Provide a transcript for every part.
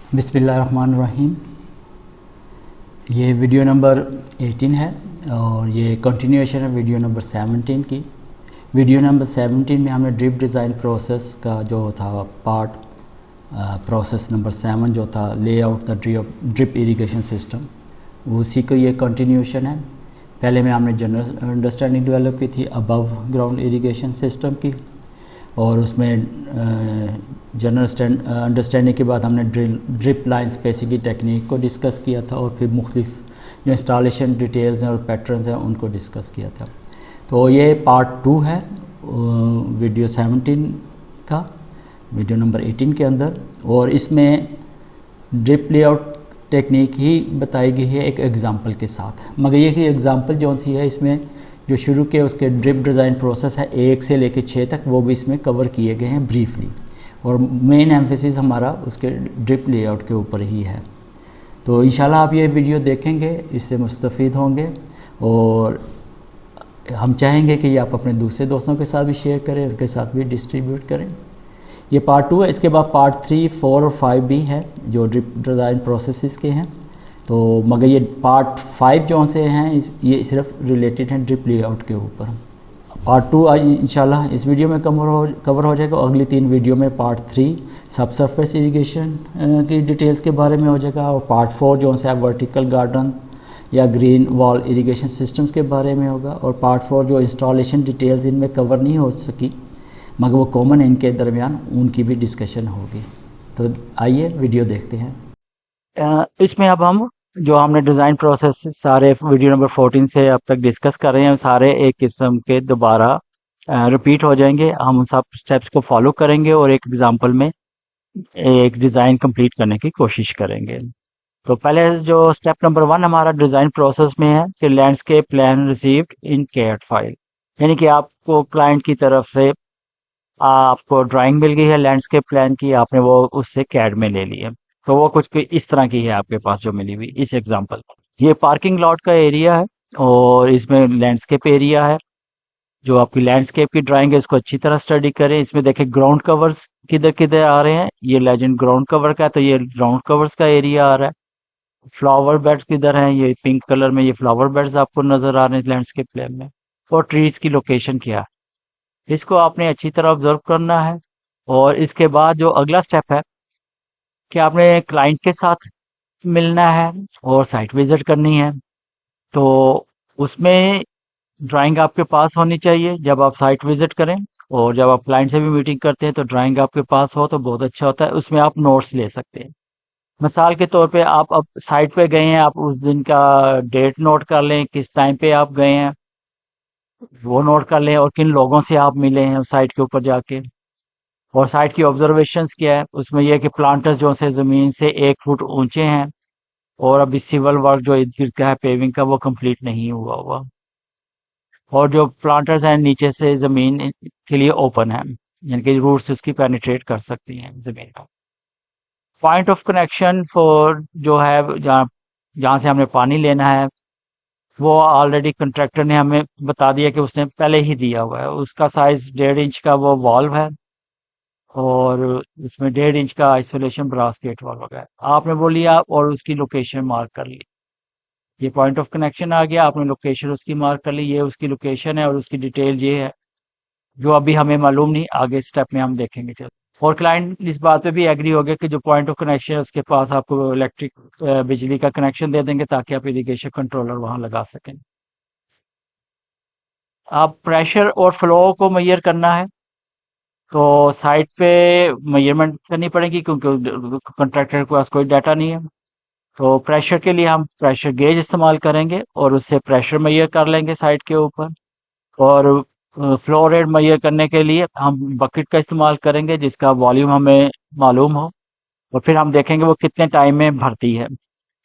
बिस्मिल्लाहिर्रहमानिर्रहीम। ये video number 18 है और ये कंटिन्यूएशन है वीडियो नंबर 17 की। वीडियो नंबर 17 में हमने ड्रिप डिज़ाइन प्रोसेस का जो था पार्ट प्रोसेस नंबर 7 जो था layout the drip irrigation system, उसी को ये कंटिन्यूएशन है। पहले में हमने जनरल अंडरस्टैंडिंग डेवलप की थी अबव ग्राउंड इरिगेशन सिस्टम की, और उसमें जनरल अंडरस्टैंडिंग के बाद हमने ड्रिप लाइन स्पेसिंग की टेक्निक को डिस्कस किया था, और फिर मुख्तलिफ जो इंस्टॉलेशन डिटेल्स हैं और पैटर्न्स हैं उनको डिस्कस किया था। तो ये पार्ट 2 है वीडियो 17 का, वीडियो नंबर 18 के अंदर। और इसमें ड्रिप लेआउट टेक्निक ही बताई गई है एक एग्ज़ाम्पल के साथ, मगर ये कि एग्ज़ाम्पल जौन सी है इसमें जो शुरू के उसके ड्रिप डिज़ाइन प्रोसेस है 1 से लेकर 6 तक, वो भी इसमें कवर किए गए हैं ब्रीफली, और मेन एम्फेसिस हमारा उसके ड्रिप लेआउट के ऊपर ही है। तो इंशाल्लाह आप ये वीडियो देखेंगे, इससे मुस्तफ़ीद होंगे, और हम चाहेंगे कि ये आप अपने दूसरे दोस्तों के साथ भी शेयर करें, उनके साथ भी डिस्ट्रीब्यूट करें। ये पार्ट 2 है। इसके बाद पार्ट 3, 4 और 5 भी है जो ड्रिप डिज़ाइन प्रोसेस के हैं। तो मगर ये पार्ट 5 जो से हैं ये सिर्फ रिलेटेड हैं ड्रिप लेआउट के ऊपर। पार्ट 2 आज इंशाल्लाह इस वीडियो में कवर हो जाएगा। अगली 3 वीडियो में पार्ट 3 सब सरफेस इरिगेशन की डिटेल्स के बारे में हो जाएगा, और पार्ट 4 जो से वर्टिकल गार्डन या ग्रीन वॉल इरिगेशन सिस्टम्स के बारे में होगा, और पार्ट 4 जो इंस्टॉलेशन डिटेल्स इनमें कवर नहीं हो सकी मगर वो कॉमन इनके दरमियान, उनकी भी डिस्कशन होगी। तो आइए वीडियो देखते हैं। इसमें अब हम जो हमने डिज़ाइन प्रोसेस सारे वीडियो नंबर 14 से अब तक डिस्कस कर रहे हैं, सारे एक किस्म के दोबारा रिपीट हो जाएंगे। हम सब स्टेप्स को फॉलो करेंगे और एक एग्जांपल में एक डिज़ाइन कंप्लीट करने की कोशिश करेंगे। तो पहले जो स्टेप नंबर 1 हमारा डिज़ाइन प्रोसेस में है कि landscape plan received in CAD file, यानी कि आपको क्लाइंट की तरफ से आपको ड्राइंग मिल गई है लैंडस्केप प्लान की, आपने वो उससे कैड में ले ली है। तो वो कुछ इस तरह की है आपके पास जो मिली हुई इस एग्जांपल। ये पार्किंग लॉट का एरिया है और इसमें लैंडस्केप एरिया है। जो आपकी लैंडस्केप की ड्राइंग है इसको अच्छी तरह स्टडी करें। इसमें देखें ग्राउंड कवर्स किधर किधर आ रहे हैं। ये लेजेंड ग्राउंड कवर का है, तो ये ग्राउंड कवर्स का एरिया आ रहा है। फ्लावर बेड्स किधर हैं, ये पिंक कलर में ये फ्लावर बेड्स आपको नजर आ रहे हैं लैंडस्केप प्लान में। और ट्रीज की लोकेशन क्या है इसको आपने अच्छी तरह ऑब्जर्व करना है। और इसके बाद जो अगला स्टेप है कि आपने क्लाइंट के साथ मिलना है और साइट विजिट करनी है। तो उसमें ड्राइंग आपके पास होनी चाहिए जब आप साइट विजिट करें, और जब आप क्लाइंट से भी मीटिंग करते हैं तो ड्राइंग आपके पास हो तो बहुत अच्छा होता है। उसमें आप नोट्स ले सकते हैं। मिसाल के तौर पे आप अब साइट पे गए हैं, आप उस दिन का डेट नोट कर लें, किस टाइम पे आप गए हैं वो नोट कर लें, और किन लोगों से आप मिले हैं उस साइट के ऊपर जाके। और साइट की ऑब्जर्वेशंस क्या है उसमें यह कि प्लांटर्स जो से ज़मीन से 1 फुट ऊंचे हैं, और अभी सिविल वर्क जो इर्द गिर्द का है पेविंग का वो कंप्लीट नहीं हुआ हुआ, और जो प्लांटर्स हैं नीचे से ज़मीन के लिए ओपन है, यानी कि रूट्स उसकी पेनिट्रेट कर सकती हैं ज़मीन का। पॉइंट ऑफ कनेक्शन फॉर जो है जहाँ जहाँ से हमने पानी लेना है वो ऑलरेडी कंट्रैक्टर ने हमें बता दिया कि उसने पहले ही दिया हुआ है। उसका साइज 1.5 इंच का वो वॉल्व है, और उसमें 1.5 इंच का आइसोलेशन ब्रास गेट वाल्व है। आपने वो लिया और उसकी लोकेशन मार्क कर ली। ये पॉइंट ऑफ कनेक्शन आ गया, आपने लोकेशन उसकी मार्क कर ली, ये उसकी लोकेशन है और उसकी डिटेल ये है जो अभी हमें मालूम नहीं, आगे स्टेप में हम देखेंगे। चल, और क्लाइंट इस बात पे भी एग्री हो गया कि जो पॉइंट ऑफ कनेक्शन है उसके पास आपको इलेक्ट्रिक बिजली का कनेक्शन दे देंगे ताकि आप इरिगेशन कंट्रोलर वहां लगा सकें। आप प्रेशर और फ्लो को मेजर करना है तो साइट पे मेजरमेंट करनी पड़ेगी क्योंकि कंट्रैक्टर के पास कोई डाटा नहीं है। तो प्रेशर के लिए हम प्रेशर गेज इस्तेमाल करेंगे और उससे प्रेशर मेजर कर लेंगे साइट के ऊपर। और फ्लो रेट मेजर करने के लिए हम बकेट का इस्तेमाल करेंगे जिसका वॉल्यूम हमें मालूम हो, और फिर हम देखेंगे वो कितने टाइम में भरती है।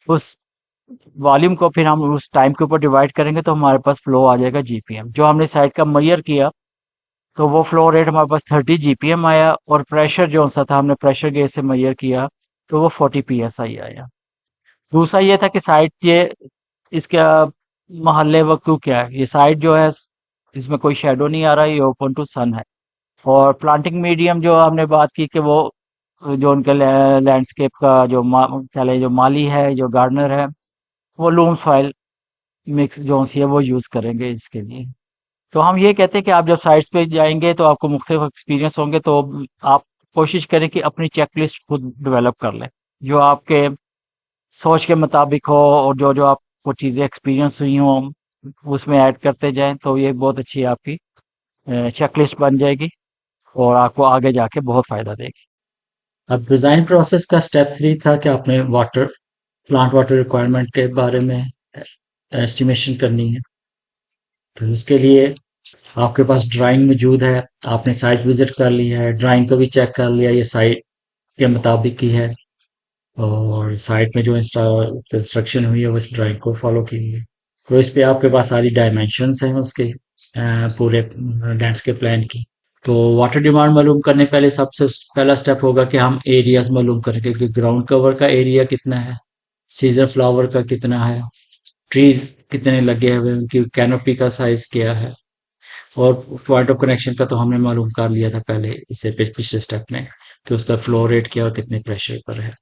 उस वॉल्यूम को फिर हम उस टाइम के ऊपर डिवाइड करेंगे तो हमारे पास फ्लो आ जाएगा जीपीएम। जो हमने साइट का मेजर किया तो वो फ्लो रेट हमारे पास 30 जीपीएम आया, और प्रेशर जो सा था हमने प्रेशर गेज से मेजर किया तो वो 40 पीएसआई आया। दूसरा ये था कि साइट ये इसका मोहल्ले व क्यों क्या है, ये साइट जो है इसमें कोई शेडो नहीं आ रहा, ये ओपन टू सन है। और प्लांटिंग मीडियम जो हमने बात की कि वो जो उनके लैंडस्केप का क्या जो माली है, जो गार्डनर है, वो लूम सॉइल मिक्स जो सी है वो यूज़ करेंगे इसके लिए। तो हम ये कहते हैं कि आप जब साइट्स पे जाएंगे तो आपको मुख्तलिफ एक्सपीरियंस होंगे, तो आप कोशिश करें कि अपनी चेकलिस्ट खुद डेवलप कर लें जो आपके सोच के मुताबिक हो, और जो जो आपको चीज़ें एक्सपीरियंस हुई हों उसमें ऐड करते जाएं, तो ये बहुत अच्छी आपकी चेकलिस्ट बन जाएगी और आपको आगे जाके बहुत फ़ायदा देगी। अब डिज़ाइन प्रोसेस का स्टेप 3 था कि आपने प्लांट वाटर रिक्वायरमेंट के बारे में एस्टिमेशन करनी है। तो उसके लिए आपके पास ड्राइंग मौजूद है, आपने साइट विजिट कर ली है, ड्राइंग को भी चेक कर लिया ये साइट के मुताबिक की है, और साइट में जो कंस्ट्रक्शन हुई है वो इस ड्राइंग को फॉलो की हुई है। तो इस पे आपके पास सारी डायमेंशंस हैं उसके पूरे लैंडस्केप प्लान की। तो वाटर डिमांड मालूम करने पहले सबसे पहला स्टेप होगा कि हम एरियाज मालूम करेंगे कि ग्राउंड कवर का एरिया कितना है, सीजन फ्लावर का कितना है, ट्रीज कितने लगे हुए हैं, उनकी कैनोपी का साइज क्या है, और पॉइंट ऑफ कनेक्शन का तो हमने मालूम कर लिया था पहले इससे पिछले स्टेप में कि उसका फ्लो रेट क्या और कितने प्रेशर पर है।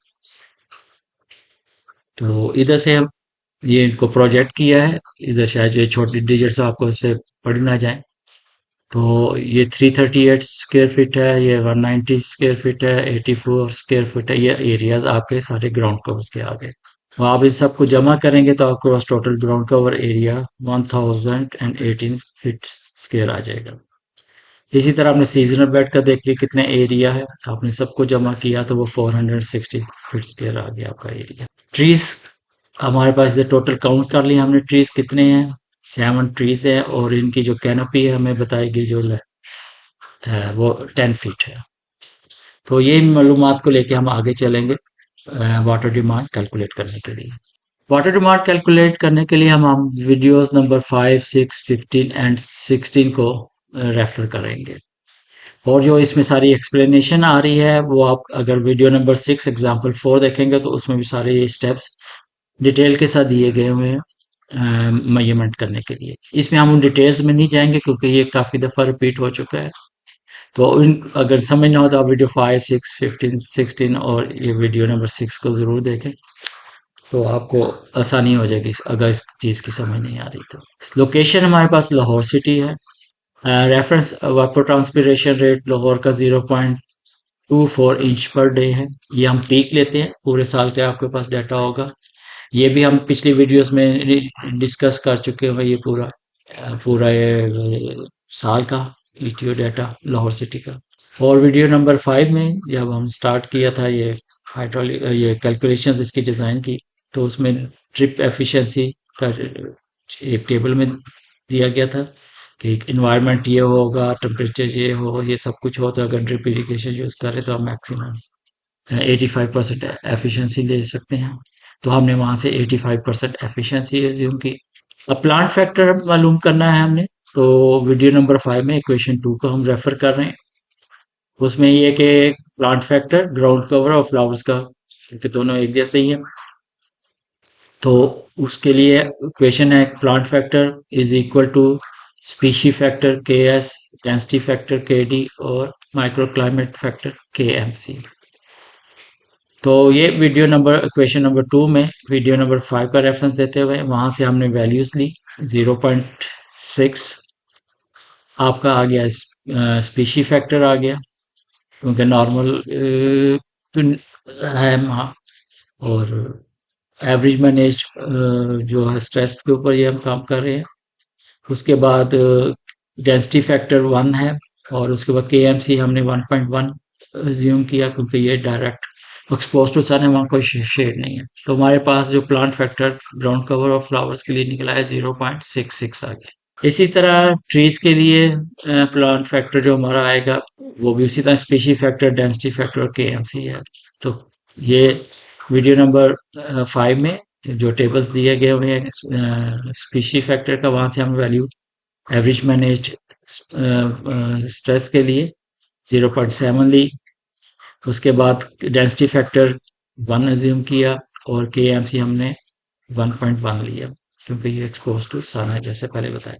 तो इधर से हम ये इनको प्रोजेक्ट किया है, इधर शायद ये छोटी डिजिट्स आपको इससे पढ़ ना जाए। तो ये 338 स्क्वायर फीट है, ये 190 स्क्वायर फीट है, 84 स्क्वायर फीट है, ये एरियाज आपके सारे ग्राउंड कवर्स के आ गए। तो आप इन सबको जमा करेंगे तो आपके पास total ground cover area 1018 feet square आ जाएगा। इसी तरह आपने सीजनल बेड का देख लिया कितने एरिया है, आपने सबको जमा किया तो वो 460 फीट स्क्वायर आ गया आपका एरिया। ट्रीज हमारे पास ये टोटल काउंट कर लिया हमने, ट्रीज कितने हैं, 7 ट्रीज है, और इनकी जो कैनोपी है हमें बताएगी जो है वो 10 फीट है। तो ये मालूमात को लेके हम आगे चलेंगे वाटर डिमांड कैलकुलेट करने के लिए। वाटर डिमांड कैलकुलेट करने के लिए हम वीडियोस नंबर 5, 6, 15 एंड 16 को रेफर करेंगे, और जो इसमें सारी एक्सप्लेनेशन आ रही है वो आप अगर वीडियो नंबर 6 एग्जांपल 4 देखेंगे तो उसमें भी सारे ये स्टेप्स डिटेल के साथ दिए गए हुए हैं मेजरमेंट करने के लिए। इसमें हम उन डिटेल्स में नहीं जाएंगे क्योंकि ये काफ़ी दफ़ा रिपीट हो चुका है। तो इन अगर समझना हो तो आप वीडियो 5, 6, 15, 16 और ये वीडियो नंबर 6 को ज़रूर देखें, तो आपको आसानी हो जाएगी अगर इस चीज़ की समझ नहीं आ रही तो। लोकेशन हमारे पास लाहौर सिटी है। Reference water transpiration rate Lahore का 0.24 इंच पर डे है। ये हम पीक लेते हैं, पूरे साल के आपके पास डाटा होगा। ये भी हम पिछली वीडियोस में डिस्कस कर चुके हैं, ये पूरा ये साल का ईटीओ डाटा लाहौर सिटी का। और वीडियो नंबर 5 में जब हम स्टार्ट किया था ये कैलकुलेशंस इसकी डिज़ाइन की, तो उसमें ड्रिप एफिशिएंसी का एक टेबल में दिया गया था कि इन्वायरमेंट ये होगा, टेम्परेचर ये हो, ये सब कुछ हो, तो अगर ड्रिप इरिगेशन यूज़ करें तो हम मैक्सिमम 85% एफिशिएंसी ले सकते हैं। तो हमने वहां से 85% एफिशिएंसी एज्यूम की। अब प्लांट फैक्टर मालूम करना है हमने, तो वीडियो नंबर 5 में इक्वेशन 2 को हम रेफर कर रहे हैं। उसमें ये कि प्लांट फैक्टर ग्राउंड कवर और फ्लावर्स का, क्योंकि दोनों एक जैसे ही है, तो उसके लिए इक्वेशन है plant factor is equal to species factor K S, density factor K D, और micro climate factor K M C. तो ये वीडियो नंबर इक्वेशन नंबर 2 में वीडियो नंबर 5 का रेफरेंस देते हुए वहां से हमने वैल्यूज ली। 0.6 आपका आ गया, स्पीशी फैक्टर आ गया क्योंकि नॉर्मल है वहाँ, और एवरेज मैनेज जो है स्ट्रेस के ऊपर ये हम काम कर रहे हैं। उसके बाद डेंसिटी फैक्टर 1 है, और उसके बाद के एम सी हमने 1.1 ज्यूम किया क्योंकि ये डायरेक्ट एक्सपोज टू सन है, वहाँ कोई शेड नहीं है। तो हमारे पास जो प्लांट फैक्टर ग्राउंड कवर और फ्लावर्स के लिए निकला है 0.66 आ गया। इसी तरह ट्रीज के लिए प्लांट फैक्टर जो हमारा आएगा वो भी उसी तरह स्पीशी फैक्टर, डेंसिटी फैक्टर और के एम सी है। तो ये वीडियो नंबर 5 में जो टेबल्स दिए गए हुए हैं स्पीशी फैक्टर का, वहां से हम वैल्यू एवरेज मैनेज्ड स्ट्रेस के लिए 0.7 ली। उसके बाद डेंसिटी फैक्टर 1 एज्यूम किया, और के एम सी हमने 1.1 लिया क्योंकि ये एक्सपोज टू सन है जैसे पहले बताया।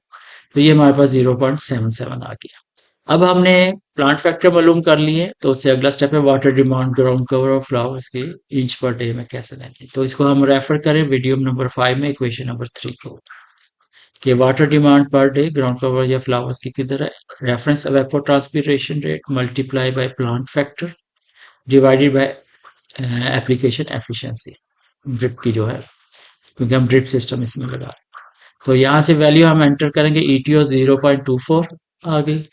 तो ये हमारे पास 0.77 आ गया। अब हमने प्लांट फैक्टर मालूम कर लिए, तो उससे अगला स्टेप है वाटर डिमांड ग्राउंड कवर और फ्लावर्स की इंच पर डे में कैसे लेंगे। तो इसको हम रेफर करें वीडियो नंबर 5 में इक्वेशन नंबर 3 को, कि water demand per day ground cover या फ्लावर्स की किधर है, reference evapotranspiration rate multiply by plant factor divided by application efficiency, drip की जो है, क्योंकि हम ड्रिप सिस्टम इसमें लगा रहे हैं। तो यहाँ से वैल्यू हम एंटर करेंगे, ईटीओ 0.24 आ गई,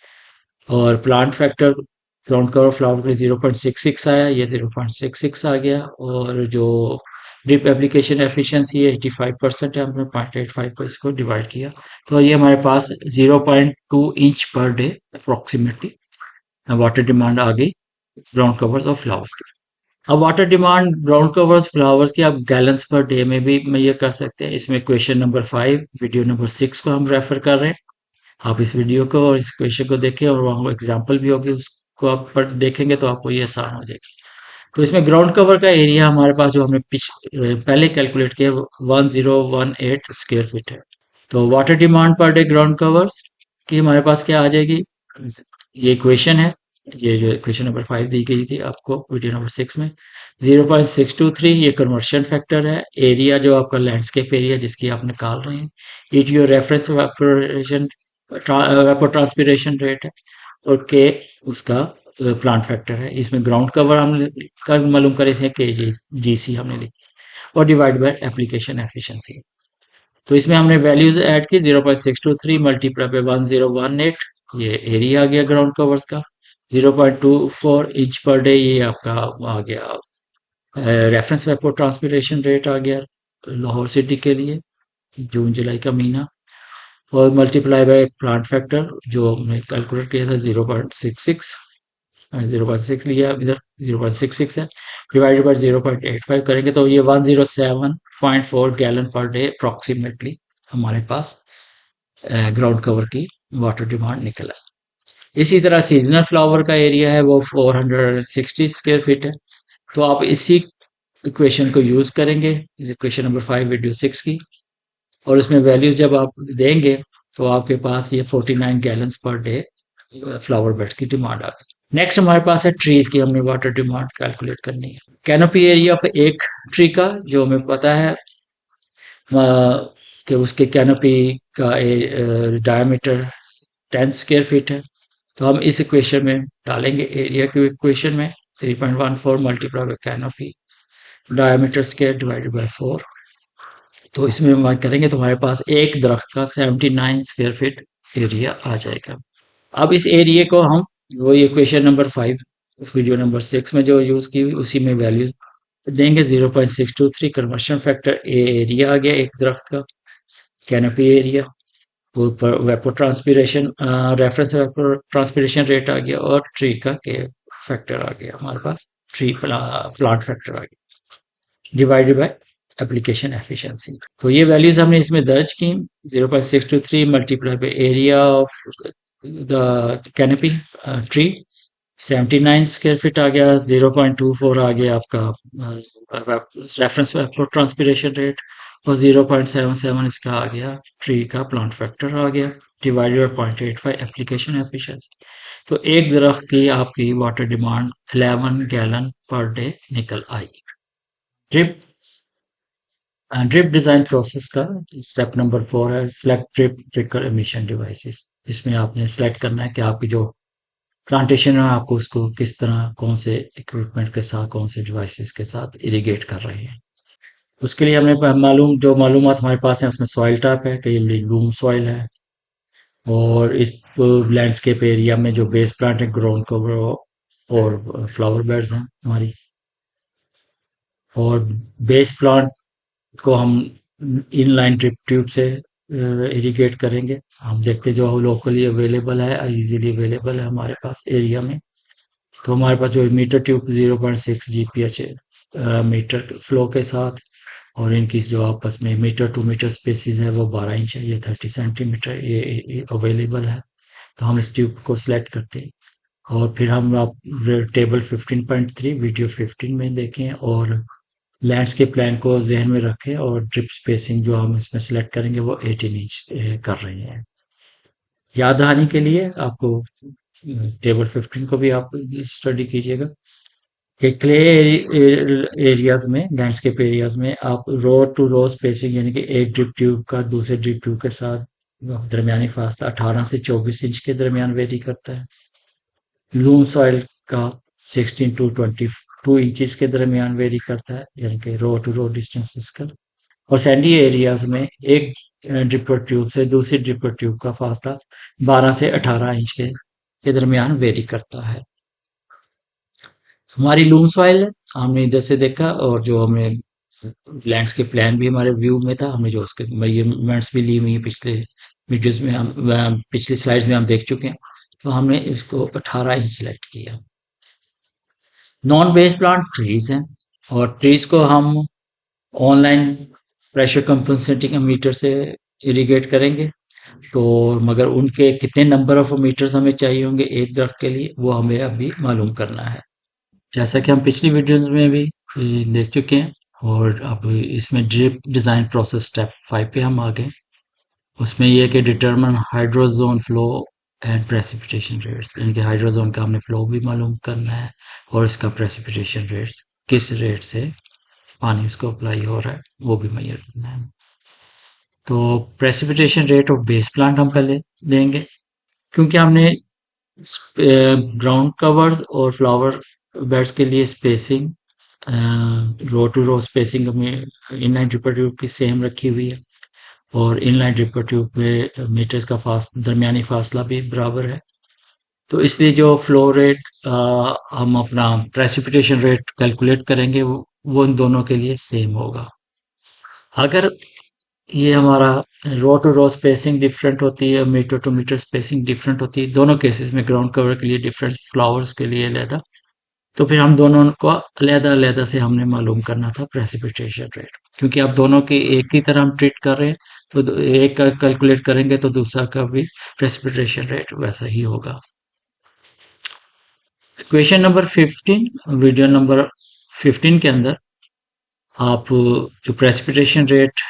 और plant factor ground cover flower के 0.66 आया, ये 0.66 आ गया, और जो ड्रिप एप्लीकेशन एफिशिएंसी है 85% है, हमने 0.85 को इसको डिवाइड किया, तो ये हमारे पास 0.2 inch per day approximately water demand आ गई ग्राउंड कवर्स और फ्लावर्स की। अब water demand ground covers flowers की आप गैलन्स पर डे में भी मेजर कर सकते हैं। इसमें क्वेश्चन नंबर 5 वीडियो नंबर 6 को हम रेफर कर रहे हैं। आप इस वीडियो को और इस क्वेश्चन को देखें, और वहाँ एग्जाम्पल भी होगी, उसको आप देखेंगे तो आपको ये आसान हो जाएगी। तो इसमें ग्राउंड कवर का एरिया हमारे पास जो हमने पहले कैलकुलेट किया 1018 स्क्वायर फीट है। तो water demand per day ground covers की हमारे पास क्या आ जाएगी, ये इक्वेशन है, ये जो इक्वेशन नंबर 5 दी गई थी आपको वीडियो नंबर 6 में, 0.623 ये कन्वर्शन फैक्टर है, एरिया जो आपका लैंडस्केप एरिया जिसकी आप निकाल रहे हैं, ETO reference evaporation transpiration rate है, और के उसका प्लांट फैक्टर है। इसमें ग्राउंड कवर हमने का मालूम करे थे, के जी सी हमने लिखी, और डिवाइड बाय एप्लीकेशन एफिशिएंसी। तो इसमें हमने वैल्यूज ऐड की, 0.623 मल्टीप्लाई बाय 1018, ये एरिया आ गया ग्राउंड कवर्स का, 0.24 इंच पर डे ये आपका आ गया रेफरेंस वेपो ट्रांसपिरेशन रेट आ गया लाहौर सिटी के लिए जून जुलाई का महीना, और मल्टीप्लाई बाय प्लांट फैक्टर जो हमने कैलकुलेट किया था 0.66, 0.6 लिया इधर, 0.66 है, डिवाइडेड बाय 0.85 करेंगे तो ये 107.4 गैलन पर डे अप्रोक्सीमेटली हमारे पास ग्राउंड कवर की वाटर डिमांड निकला। इसी तरह सीजनल फ्लावर का एरिया है वो 460 स्क्वायर फीट है। तो आप इसी इक्वेशन को यूज करेंगे, इस इक्वेशन नंबर 5 वीडियो 6 की, और उसमें वैल्यूज जब आप देंगे तो आपके पास ये 49 gallons per day flower bed की डिमांड आ गई। नेक्स्ट हमारे पास है ट्रीज की, हमने वाटर डिमांड कैलकुलेट करनी है। कैनोपी एरिया ऑफ एक ट्री का जो हमें पता है कि उसके कैनोपी का डायमीटर 10 स्क्वायर फीट है, तो हम इस इक्वेशन में डालेंगे एरिया की इक्वेशन में 3.14 multiply by canopy diameter square divided by 4, तो इसमें हम करेंगे तो हमारे पास एक दरख्त का 79 स्क्वायर फीट एरिया आ जाएगा। अब इस एरिया को हम वही इक्वेशन नंबर 5 वीडियो नंबर 6 में जो यूज की उसी में वैल्यूज देंगे, 0.623 कन्वर्शन फैक्टर, एरिया आ गया एक दरख्त का, कैनोपी एरिया, ऊपर वेपो ट्रांसपिरेशन रेफरेंस वेपो ट्रांसपिरेशन रेट आ गया, और ट्री का के फैक्टर आ गया हमारे पास, ट्री प्लांट फैक्टर आ गया, डिवाइडेड बाय एप्लीकेशन एफिशिएंसी। तो ये वैल्यूज हमने इसमें दर्ज की, 0.623 multiply by area of the canopy tree 79 square feet आ गया, 0.24 आ गया आपका रेफरेंस ट्रांसपिरेशन रेट, और 0.77 इसका आ गया ट्री का प्लांट फैक्टर आ गया, डिवाइडेड बाय 0.85 एप्लीकेशन एफिशिएंसी। तो एक दरख्त की आपकी water demand 11 gallon per day निकल आई। ड्रिप ड्रिप डिजाइन प्रोसेस का स्टेप नंबर 4 है, select drip trickle emission devices. इसमें आपने सेलेक्ट करना है कि आपकी जो प्लांटेशन है आपको उसको किस तरह, कौन से इक्विपमेंट के साथ, कौन से डिवाइसेस के साथ इरिगेट कर रहे हैं। उसके लिए हमने जो मालूमात हमारे पास है उसमें सॉइल टाइप है कि ये लूम सॉइल है, और इस लैंडस्केप एरिया में जो बेस प्लांट है ग्राउंड कवर और फ्लावर बेड्स हैं हमारी, और बेस प्लांट को हम इनलाइन ड्रिप ट्यूब से इरिगेट करेंगे। हम देखते हैं जो लोकली अवेलेबल है, इजीली अवेलेबल है हमारे पास एरिया में। तो हमारे पास जो metre tube 0.6 GPH metre flow के साथ, और इनकी जो आपस में मीटर टू मीटर स्पेसिस है वो 12 इंच है, ये 30 सेंटीमीटर ये अवेलेबल है। तो हम इस ट्यूब को सिलेक्ट करते हैं, और फिर हम आप टेबल 15.3 वीडियो 15 में देखें, और लैंडस्केप प्लान को जहन में रखें, और ड्रिप स्पेसिंग जो हम इसमें सेलेक्ट करेंगे वो 18 इंच कर रहे हैं। याद दहानी के लिए आपको टेबल 15 को भी आप स्टडी कीजिएगा कि क्ले एरियाज में, लैंडस्केप एरियाज में आप रो टू रो स्पेसिंग यानी कि एक ड्रिप ट्यूब का दूसरे ड्रिप ट्यूब के साथ दरमियानी फासला 18 से 24 इंच के दरमियान वेरी करता है। लूम सॉइल का 16 टू 22 इंचेस के दरमियान वेरी करता है, यानी कि रो टू रो डिस्टेंसेस का। और सैंडी एरियाज में एक ड्रिपर ट्यूब से दूसरी ड्रिपर ट्यूब का फासला 12 से 18 इंच के दरमियान वेरी करता है। हमारी लूम सॉइल है, हमने इधर से देखा, और जो हमें लैंडस्केप प्लान भी हमारे व्यू में था, हमने जो उसके मेजरमेंट्स भी ली हुई है पिछले वीडियोस में, हम पिछली स्लाइड्स में हम देख चुके हैं। तो हमने इसको 18 इंच सेलेक्ट किया। नॉन बेस प्लांट ट्रीज हैं, और ट्रीज को हम ऑनलाइन प्रेशर कंपनसेटिंग मीटर से इरिगेट करेंगे। तो मगर उनके कितने नंबर ऑफ मीटर्स हमें चाहिए होंगे एक दरख्त के लिए, वो हमें अभी मालूम करना है। जैसा कि हम पिछली वीडियोस में भी देख चुके हैं, और अब इसमें ड्रिप डिज़ाइन प्रोसेस स्टेप 5 पे हम आ गए। उसमें यह है कि determine hydrazone flow and precipitation rates, यानी कि हाइड्रोजोन का हमने फ्लो भी मालूम करना है, और इसका प्रेसिपिटेशन रेट्स किस रेट से पानी उसको अप्लाई हो रहा है वो भी मेजर करना है। तो precipitation rate of base plant हम पहले लेंगे, क्योंकि हमने ग्राउंड कवर्स और फ्लावर बेड्स के लिए spacing row to row spacing हमें इनलाइन ड्रिपर ट्यूब की सेम रखी हुई है, और इनलाइन ड्रिपर ट्यूब में मीटर्स का दरमियानी फासला भी बराबर है। तो इसलिए जो फ्लो रेट हम अपना प्रेसिपिटेशन रेट कैलकुलेट करेंगे वो इन दोनों के लिए सेम होगा। अगर ये हमारा row to row spacing different होती है, meter to meter spacing different होती है दोनों केसेस में, ग्राउंड कवर के लिए डिफरेंट, फ्लावर्स के लिए अलहदा, तो फिर हम दोनों को अलहदा अलहदा से हमने मालूम करना था प्रेसिपिटेशन रेट। क्योंकि आप दोनों की एक ही तरह हम ट्रीट कर रहे हैं, तो एक का कैलकुलेट करेंगे तो दूसरा का भी प्रेसिपिटेशन रेट वैसा ही होगा। क्वेश्चन नंबर 15, वीडियो नंबर 15 के अंदर आप जो प्रेसिपिटेशन रेट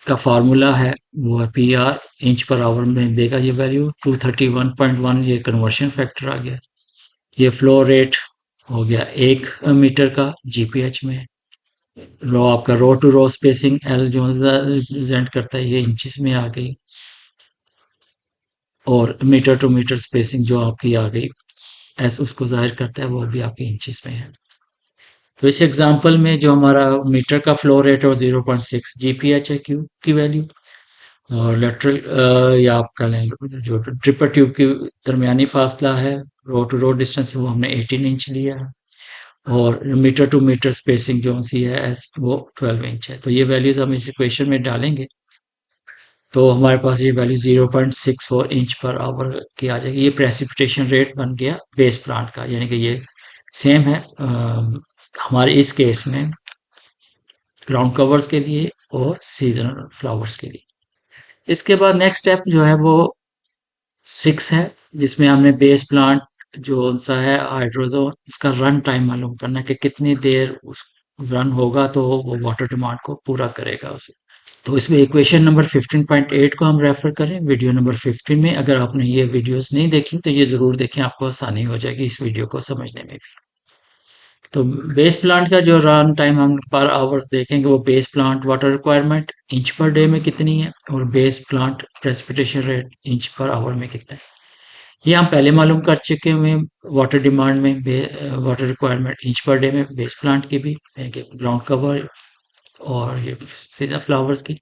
का फार्मूला है वो है P R, inch per hour में देगा ये वैल्यू 231.1, ये कन्वर्शन फैक्टर आ गया। ये फ्लो रेट हो गया 1 मीटर का जीपीएच में। रो आपका रो टू रो स्पेसिंग एल जो रिप्रेजेंट करता है ये इंचेस में आ गई, और मीटर टू मीटर स्पेसिंग जो आपकी आ गई एस उसको जाहिर करता है, वो भी आपके इंचेस में है। तो इस एग्जांपल में जो हमारा मीटर का फ्लो रेट है 0.6 जीपीएच है क्यू की वैल्यू, और लेटरल या आप कह लें जो ट्रिपर ट्यूब की दरमियानी फासला है रो टू रो डिस्टेंस वो हमने 18 इंच लिया है, और मीटर टू मीटर स्पेसिंग जो सी है एस वो 12 इंच है। तो ये वैल्यूज हम इस इक्वेशन में डालेंगे तो हमारे पास ये वैल्यू 0.64 इंच पर आवर की आ जाएगी। ये प्रेसिपिटेशन रेट बन गया बेस प्लांट का, यानी कि ये सेम है हमारे इस केस में ग्राउंड कवर्स के लिए और सीजनल फ्लावर्स के लिए। इसके बाद नेक्स्ट स्टेप जो है वो 6 है, जिसमें हमने बेस प्लांट जो सा है हाइड्रोजोन इसका रन टाइम मालूम करना है कि कितनी देर उस रन होगा तो वो वाटर डिमांड को पूरा करेगा उसे। तो इसमें इक्वेशन नंबर 15.8 को हम रेफर करें वीडियो नंबर 15 में। अगर आपने ये वीडियोस नहीं देखी तो ये जरूर देखें, आपको आसानी हो जाएगी इस वीडियो को समझने में भी। तो बेस प्लांट का जो रन टाइम हम पर आवर देखेंगे वो base plant water requirement inch per day में कितनी है, और base plant precipitation rate inch per hour में कितना है, ये हम पहले मालूम कर चुके हुए हैं। वाटर डिमांड में water requirement inch per day में बेस प्लांट की भी, यानी कि ग्राउंड कवर और ये सीजन फ्लावर्स की,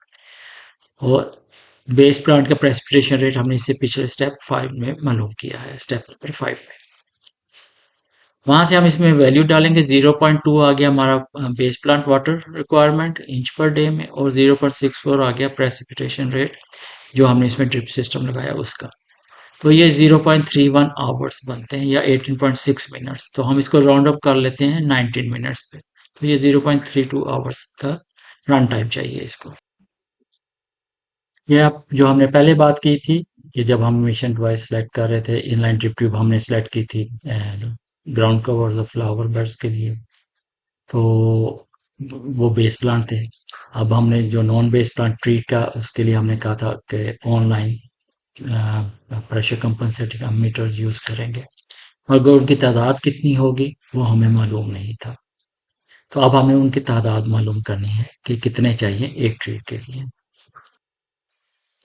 और बेस प्लांट का प्रेसिपिटेशन रेट हमने इससे पिछले स्टेप 5 में मालूम किया है, स्टेप नंबर 5 में। वहां से हम इसमें वैल्यू डालेंगे, 0.2 आ गया हमारा base plant water requirement inch per day में, और 0.64 आ गया प्रेसिपिटेशन रेट जो हमने इसमें ड्रिप सिस्टम लगाया उसका। तो ये 0.31 आवर्स बनते हैं या 18.6 मिनट्स। तो हम इसको राउंड अप कर लेते हैं 19 मिनट्स पे। तो ये 0.32 आवर्स का रन टाइम चाहिए इसको। ये आप जो हमने पहले बात की थी कि जब हम मिशन डिवाइस सेलेक्ट कर रहे थे, इनलाइन ड्रिप ट्यूब हमने सेलेक्ट की थी ग्राउंड कवर और फ्लावर बेड्स के लिए, तो वो बेस प्लांट थे। अब हमने जो नॉन बेस प्लांट ट्री का उसके लिए हमने कहा था कि online pressure compensating emitters use करेंगे। अगर उनकी तादाद कितनी होगी वो हमें मालूम नहीं था, तो अब हमें उनकी तादाद मालूम करनी है कि कितने चाहिए एक ट्री के लिए।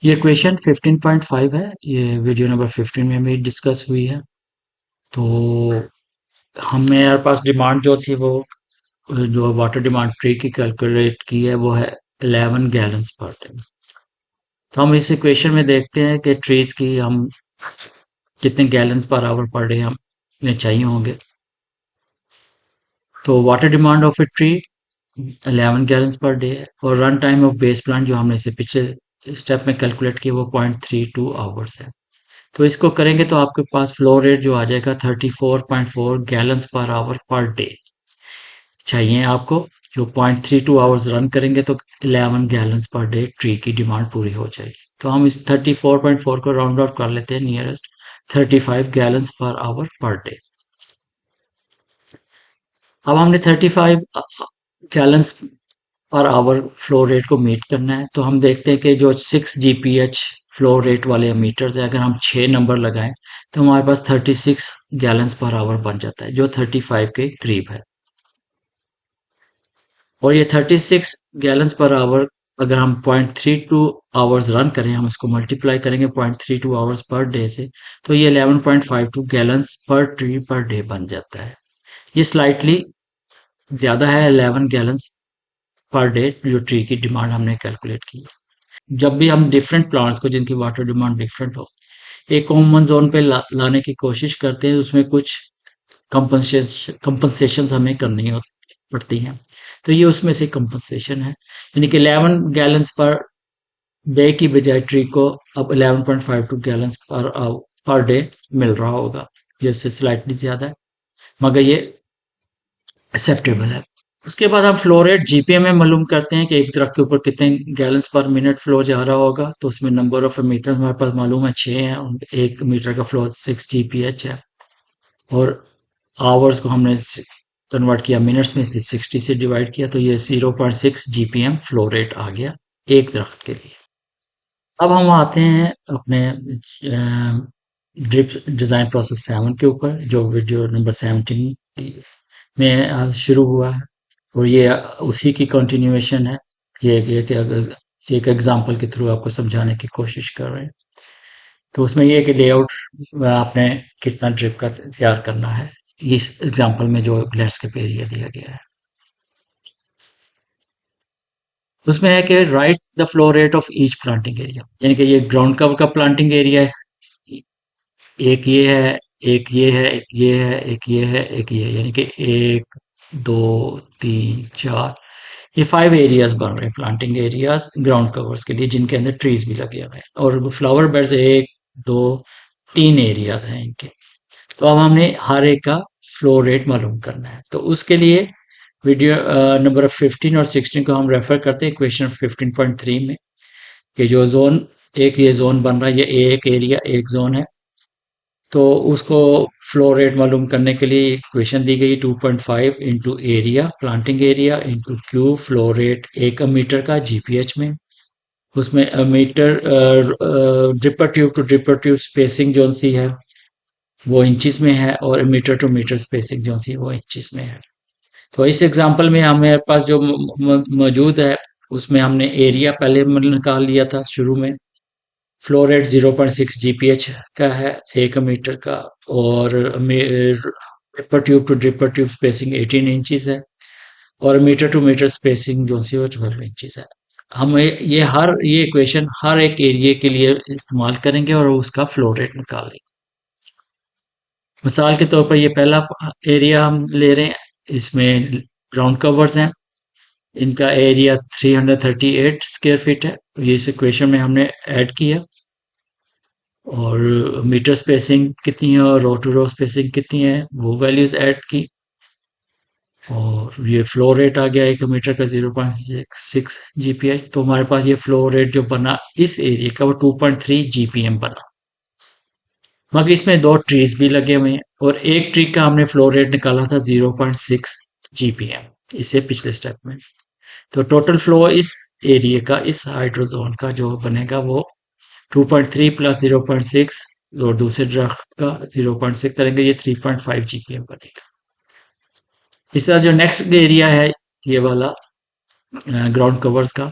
ये क्वेश्चन 15.5 है, ये वीडियो नंबर 15 में भी डिस्कस हुई है। तो हमारे पास डिमांड जो थी वो जो वाटर डिमांड ट्री की कैलकुलेट की है वो है 11 गैलन्स पर डे। तो हम इस इक्वेशन में देखते हैं कि ट्रीज की हम कितने gallons per hour per day हमें चाहिए होंगे। तो water demand of a tree 11 gallons per day है और run time of base plant जो हमने इसे पिछले स्टेप में कैलकुलेट किया वो 0.32 आवर्स है। तो इसको करेंगे तो आपके पास फ्लो रेट जो आ जाएगा 34.4 gallons per hour per day चाहिए आपको। जो 0.32 आवर्स रन करेंगे तो 11 गैलन्स पर डे ट्री की डिमांड पूरी हो जाएगी। तो हम इस 34.4 को राउंड ऑफ कर लेते हैं nearest 35 gallons per hour per day. अब हमने 35 gallons per hour flow rate को मीट करना है। तो हम देखते हैं कि जो 6 जीपीएच फ्लो रेट वाले मीटर्स है, अगर हम 6 नंबर लगाएं तो हमारे पास 36 गैलन्स पर आवर बन जाता है, जो 35 के करीब है। और ये 36 गैलन्स पर आवर अगर हम 0.32 आवर्स रन करें, हम इसको मल्टीप्लाई करेंगे 0.32 आवर्स पर डे से, तो ये 11.52 गैलन्स पर ट्री पर डे बन जाता है। ये स्लाइटली ज्यादा है 11 गैलन्स पर डे जो ट्री की डिमांड हमने कैलकुलेट की। जब भी हम डिफरेंट प्लांट्स को जिनकी वाटर डिमांड डिफरेंट हो एक कॉमन जोन पे लाने की कोशिश करते हैं, उसमें कुछ कंपनसेशन हमें करनी पड़ती हैं। तो ये उसमें से कंपनसेशन है, यानी कि 11 गैलन्स पर डे की बजाय ट्री को अब 11.52 गैलन्स पर डे मिल रहा होगा। ये इससे स्लाइटली ज्यादा है मगर ये एक्सेप्टेबल है। उसके बाद हम फ्लो रेट जीपीएम में मालूम करते हैं कि एक दरख्त के ऊपर कितने गैलन्स पर मिनट फ्लो जा रहा होगा। तो उसमें नंबर ऑफ मीटर हमारे पास मालूम है 6 है, एक मीटर का फ्लो 6 जीपीएच है और आवर्स को हमने कन्वर्ट किया मिनट्स में, इसलिए 60 से डिवाइड किया, तो ये 0.6 जीपीएम फ्लो रेट आ गया एक दरख्त के लिए। अब हम आते हैं अपने ड्रिप डिजाइन प्रोसेस 7 के ऊपर, जो वीडियो नंबर 17 में शुरू हुआ है और ये उसी की कंटिन्यूएशन है। ये एक एग्जांपल के थ्रू आपको समझाने की कोशिश कर रहे हैं। तो उसमें ये है कि लेआउट आपने किस तरह ड्रिप का तैयार करना है, इस एग्जांपल में जो लैंडस्केप एरिया दिया गया है उसमें है कि right the flow rate of each planting area, यानी कि ये ग्राउंड कवर का प्लांटिंग एरिया है, एक ये है, एक ये है, एक ये है, एक ये है, एक ये है, यानी कि एक, दो, तीन, चार, ये 5 एरियाज बन रहे हैं प्लांटिंग एरियाज ग्राउंड कवर्स के लिए, जिनके अंदर ट्रीज भी लगे हुए हैं। और फ्लावर बेड्स एक, दो, तीन एरियाज हैं इनके। तो अब हमने हर एक का फ्लो रेट मालूम करना है। तो उसके लिए वीडियो नंबर 15 और 16 को हम रेफर करते हैं क्वेश्चन 15.3 में, कि जो जोन एक ये जोन बन रहा है, ये एक एरिया एक जोन है, तो उसको फ्लो रेट मालूम करने के लिए इक्वेशन दी गई 2.5 into area planting area into Q flow rate एक मीटर का जीपीएच में। उसमें meter dripper tube to dripper tube spacing जो सी है वो इंचिस में है और मीटर टू मीटर स्पेसिंग जो सी वो इंचिस में है। तो इस एग्जांपल में हमारे पास जो मौजूद है उसमें हमने एरिया पहले निकाल लिया था शुरू में। फ्लो रेट 0.6 जीपीएच का है एक मीटर का और dripper tube to dripper tube spacing 18 inches है और मीटर टू मीटर स्पेसिंग जो सी वो 12 इंचज है। हम ये इक्वेशन हर एक एरिया के लिए इस्तेमाल करेंगे और उसका फ्लो रेट निकालेंगे। मिसाल के तौर पर ये पहला एरिया हम ले रहे हैं, इसमें ग्राउंड कवर्स हैं, इनका एरिया 338 स्क्वायर फीट है। तो ये इस इक्वेशन में हमने ऐड किया और मीटर स्पेसिंग कितनी है और रो टू रो स्पेसिंग कितनी है वो वैल्यूज ऐड की और ये फ्लो रेट आ गया एक मीटर का 0.6 जीपीएच। तो हमारे पास ये फ्लो रेट जो बना इस एरिया का वो 2.3 जीपीएम बना, मगर इसमें दो ट्रीज भी लगे हुए हैं और एक ट्री का हमने फ्लो रेट निकाला था 0.6 जीपीएम इससे पिछले स्टेप में। तो टोटल फ्लो इस एरिया का इस हाइड्रोजोन का जो बनेगा वो 2.3 प्लस 0.6 और दूसरे दरख्त का 0.6 करेंगे, ये 3.5 GPM बनेगा। इस तरह जो नेक्स्ट एरिया है ये वाला ग्राउंड कवर्स का,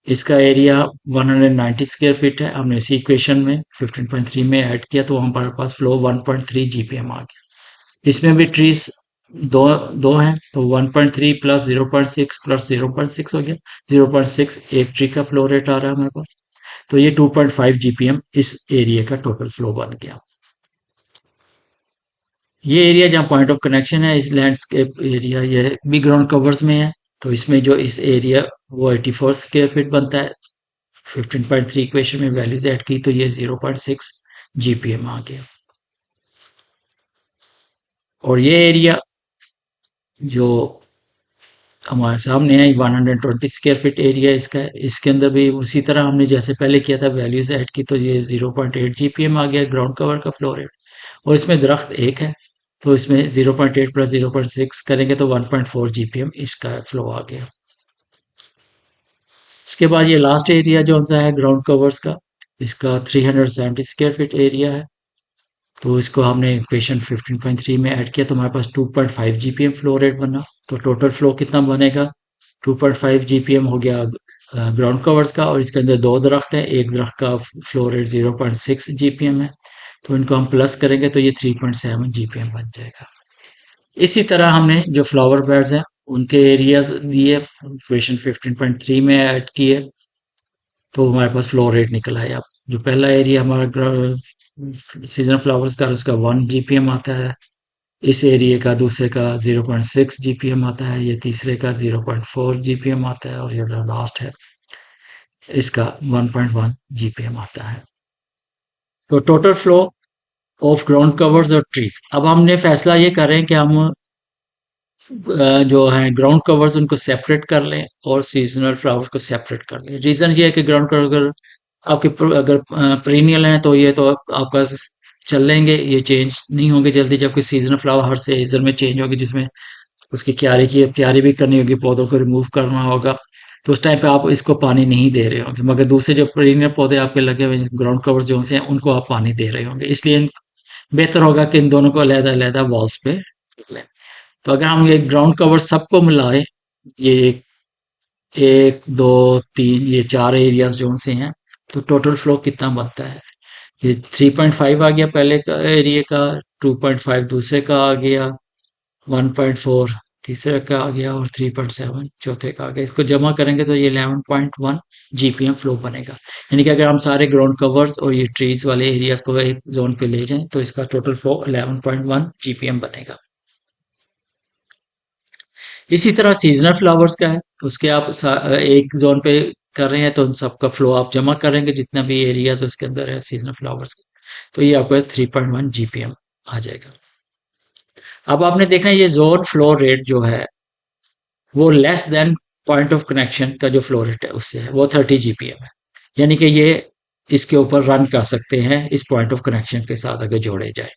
इसका एरिया 190 स्क्वायर फीट है। हमने इसी इक्वेशन में 15.3 में ऐड किया तो हमारे पास फ्लो 1.3 GPM आ गया। इसमें भी ट्रीज दो दो हैं तो 1.3 प्लस 0.6 प्लस 0.6 हो गया। 0.6 एक ट्री का फ्लो रेट आ रहा है हमारे पास, तो ये 2.5 GPM इस एरिया का टोटल फ्लो बन गया। ये एरिया जहाँ पॉइंट ऑफ कनेक्शन है, इस लैंडस्केप एरिया ये भी ग्राउंड कवर्स में है, तो इसमें जो इस एरिया वो 84 स्क्वायर फीट बनता है। 15.3 इक्वेशन में वैल्यूज ऐड की तो ये 0.6 GPM आ गया। और ये एरिया जो हमारे सामने है 120 स्क्वायर फीट एरिया इसका है। इसके अंदर भी उसी तरह हमने जैसे पहले किया था वैल्यूज ऐड की तो ये 0.8 GPM आ गया ग्राउंड कवर का फ्लो रेट। और इसमें दरख्त एक है तो इसमें 0.8 प्लस 0.6 करेंगे तो 1.4 GPM इसका फ्लो आ गया। इसके बाद ये लास्ट एरिया जो सा है ग्राउंड कवर्स का, इसका 370 स्क्वायर फीट एरिया है, तो इसको हमने इक्वेशन 15.3 में ऐड किया तो हमारे पास 2.5 GPM फ्लो रेट बना। तो टोटल फ्लो कितना बनेगा, 2.5 GPM हो गया ग्राउंड कवर्स का, और इसके अंदर दो दरख्त हैं, एक दरख्त का फ्लो रेट 0.6 GPM है, तो इनको हम प्लस करेंगे तो ये 3.7 GPM बन जाएगा। इसी तरह हमने जो फ्लावर बेड्स हैं उनके एरियाज दिए, इक्वेशन 15.3 में ऐड किए तो हमारे पास फ्लो रेट निकल आया। जो पहला एरिया हमारा सीजन फ्लावर्स का उसका 1 GPM आता है, इस एरिया का दूसरे का 0.6 GPM आता है, ये तीसरे का 0.4 GPM आता है, और ये लास्ट है इसका 1.1 GPM आता है। तो total flow of ground covers और ट्रीज। अब हमने फैसला ये कर रहे हैं कि हम जो है ग्राउंड कवर्स उनको सेपरेट कर लें और सीजनल फ्लावर्स को सेपरेट कर लें। रीजन ये है कि ग्राउंड कवर आपके अगर पीरियड हैं तो ये तो आपका चल लेंगे, ये चेंज नहीं होंगे जल्दी, जबकि सीजनल फ्लावर हर सीजन में चेंज होगी, जिसमें उसकी क्यारी की तैयारी भी करनी होगी, पौधों को रिमूव करना होगा, तो उस टाइम पे आप इसको पानी नहीं दे रहे होंगे। मगर दूसरे जो पीरियड पौधे आपके लगे हुए ग्राउंड कवर जो से हैं उनको आप पानी दे रहे होंगे, इसलिए बेहतर होगा कि इन दोनों को अलग अलग वॉल्स पे लें। तो अगर हम ये ग्राउंड कवर सबको मिलाए, ये एक दो तीन ये चार एरियाज जो से हैं, तो टोटल फ्लो कितना बनता है, ये 3.5 आ गया पहले का एरिया का, 2.5 दूसरे का आ गया, 1.4 तीसरे का आ गया, और 3.7 चौथे का आ गया। इसको जमा करेंगे तो ये 11.1 GPM फ्लो बनेगा। यानी कि अगर हम सारे ग्राउंड कवर्स और ये ट्रीज वाले एरियाज को एक जोन पे ले जाएं तो इसका टोटल फ्लो 11.1 GPM बनेगा। इसी तरह सीजनल फ्लावर्स का है, उसके आप एक जोन पे कर रहे हैं तो उन सबका फ्लो आप जमा करेंगे जितना भी एरियाज उसके अंदर है सीजनल फ्लावर्स के, तो ये आपको 3.1 GPM आ जाएगा। अब आपने देखना है ये जोन फ्लो रेट जो है वो less than point of connection का जो फ्लो रेट है उससे है, वो 30 GPM है। यानी कि ये इसके ऊपर रन कर सकते हैं इस पॉइंट ऑफ कनेक्शन के साथ अगर जोड़े जाए।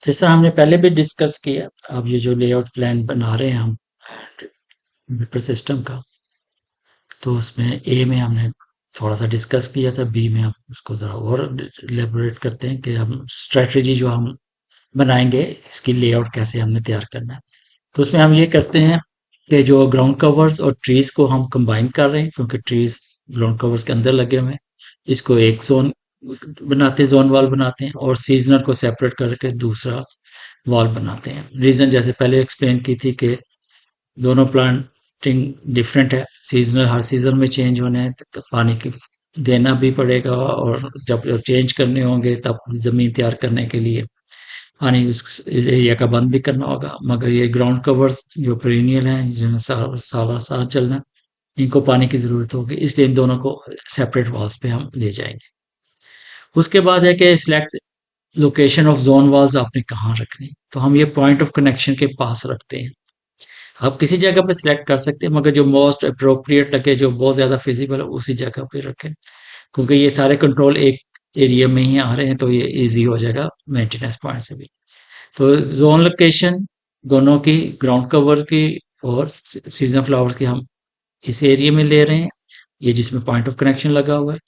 जिस तरह हमने पहले भी डिस्कस किया, अब ये जो लेआउट प्लान बना रहे हैं हम कंप्यूटर सिस्टम का, तो उसमें ए में हमने थोड़ा सा डिस्कस किया था, बी में हम उसको ज़रा और एलेबोरेट करते हैं कि हम स्ट्रेटजी जो हम बनाएंगे इसकी लेआउट कैसे हमने तैयार करना है। तो उसमें हम ये करते हैं कि जो ग्राउंड कवर्स और ट्रीज को हम कंबाइन कर रहे हैं, क्योंकि ट्रीज ग्राउंड कवर्स के अंदर लगे हुए हैं, इसको एक जोन बनाते हैं, जोन वाल बनाते हैं, और सीजनल को सेपरेट करके दूसरा वॉल बनाते हैं। रीजन जैसे पहले एक्सप्लेन की थी कि दोनों प्लांटिंग डिफरेंट है, सीजनल हर सीजन में चेंज होने हैं तो पानी की देना भी पड़ेगा, और जब चेंज करने होंगे तब जमीन तैयार करने के लिए पानी इस एरिया का बंद भी करना होगा। मगर ये ग्राउंड कवर्स जो पेरिनियल हैं जिन्हें सारा साल चलना, इनको पानी की जरूरत होगी, इसलिए इन दोनों को सेपरेट वॉल्स पे हम ले जाएंगे। उसके बाद है कि select location of zone walls आपने कहाँ रखनी, तो हम ये पॉइंट ऑफ कनेक्शन के पास रखते हैं। आप किसी जगह पे सिलेक्ट कर सकते हैं, मगर जो मोस्ट अप्रोप्रिएट लगे, जो बहुत ज्यादा फिजिबल है, उसी जगह पे रखें, क्योंकि ये सारे कंट्रोल एक एरिया में ही आ रहे हैं, तो ये इजी हो जाएगा मेंटेनेंस पॉइंट से भी। तो जोन लोकेशन दोनों की, ग्राउंड कवर की और सीजन फ्लावर्स की, हम इस एरिया में ले रहे हैं। ये जिसमें पॉइंट ऑफ कनेक्शन लगा हुआ है।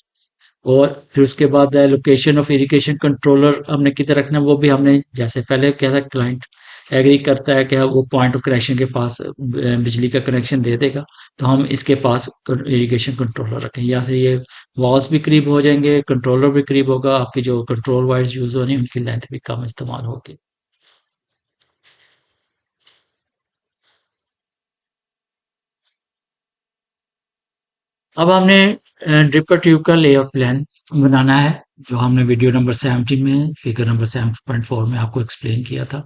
और फिर उसके बाद लोकेशन ऑफ इरिगेशन कंट्रोलर हमने किधर रखना है, वो भी हमने जैसे पहले क्या था, क्लाइंट एग्री करता है कि वो पॉइंट ऑफ कनेक्शन के पास बिजली का कनेक्शन दे देगा, तो हम इसके पास इरिगेशन कंट्रोलर रखें। यहाँ से ये वॉल्स भी करीब हो जाएंगे, कंट्रोलर भी करीब होगा, आपकी जो कंट्रोल वायर्स यूज हो रही हैं उनकी लेंथ भी कम इस्तेमाल होगी। अब हमने ड्रिपर ट्यूब का लेआउट प्लान बनाना है, जो हमने वीडियो नंबर 17 में फिगर नंबर 7.4 में आपको एक्सप्लेन किया था।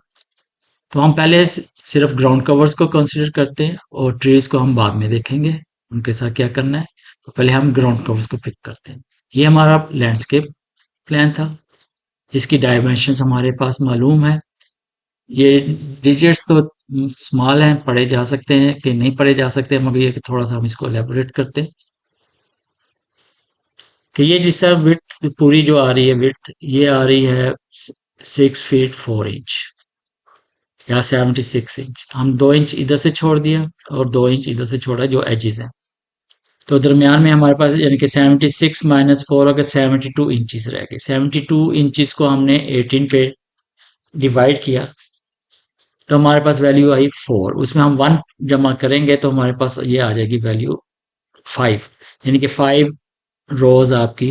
तो हम पहले सिर्फ ग्राउंड कवर्स को कंसीडर करते हैं और ट्रीज को हम बाद में देखेंगे उनके साथ क्या करना है। तो पहले हम ग्राउंड कवर्स को पिक करते हैं। ये हमारा लैंडस्केप प्लान था। इसकी डायमेंशन हमारे पास मालूम है। ये डिजिट्स तो स्मॉल हैं, पढ़े जा सकते हैं कि नहीं पढ़े जा सकते, मगर ये कि थोड़ा सा हम इसको एलेबोरेट करते हैं कि ये जिस विड्थ पूरी जो आ रही है, विड्थ ये आ रही है 6 फीट 4 इंच या 76 इंच। हम 2 इंच इधर से छोड़ दिया और 2 इंच इधर से छोड़ा जो एजेस हैं। तो दरमियान में हमारे पास यानी कि 76 - 4 अगर 72 इंचज रह गए। 72 इंचज को हमने 18 पे डिवाइड किया तो हमारे पास वैल्यू आई 4। उसमें हम 1 जमा करेंगे तो हमारे पास ये आ जाएगी वैल्यू 5। यानी कि 5 रोज आपकी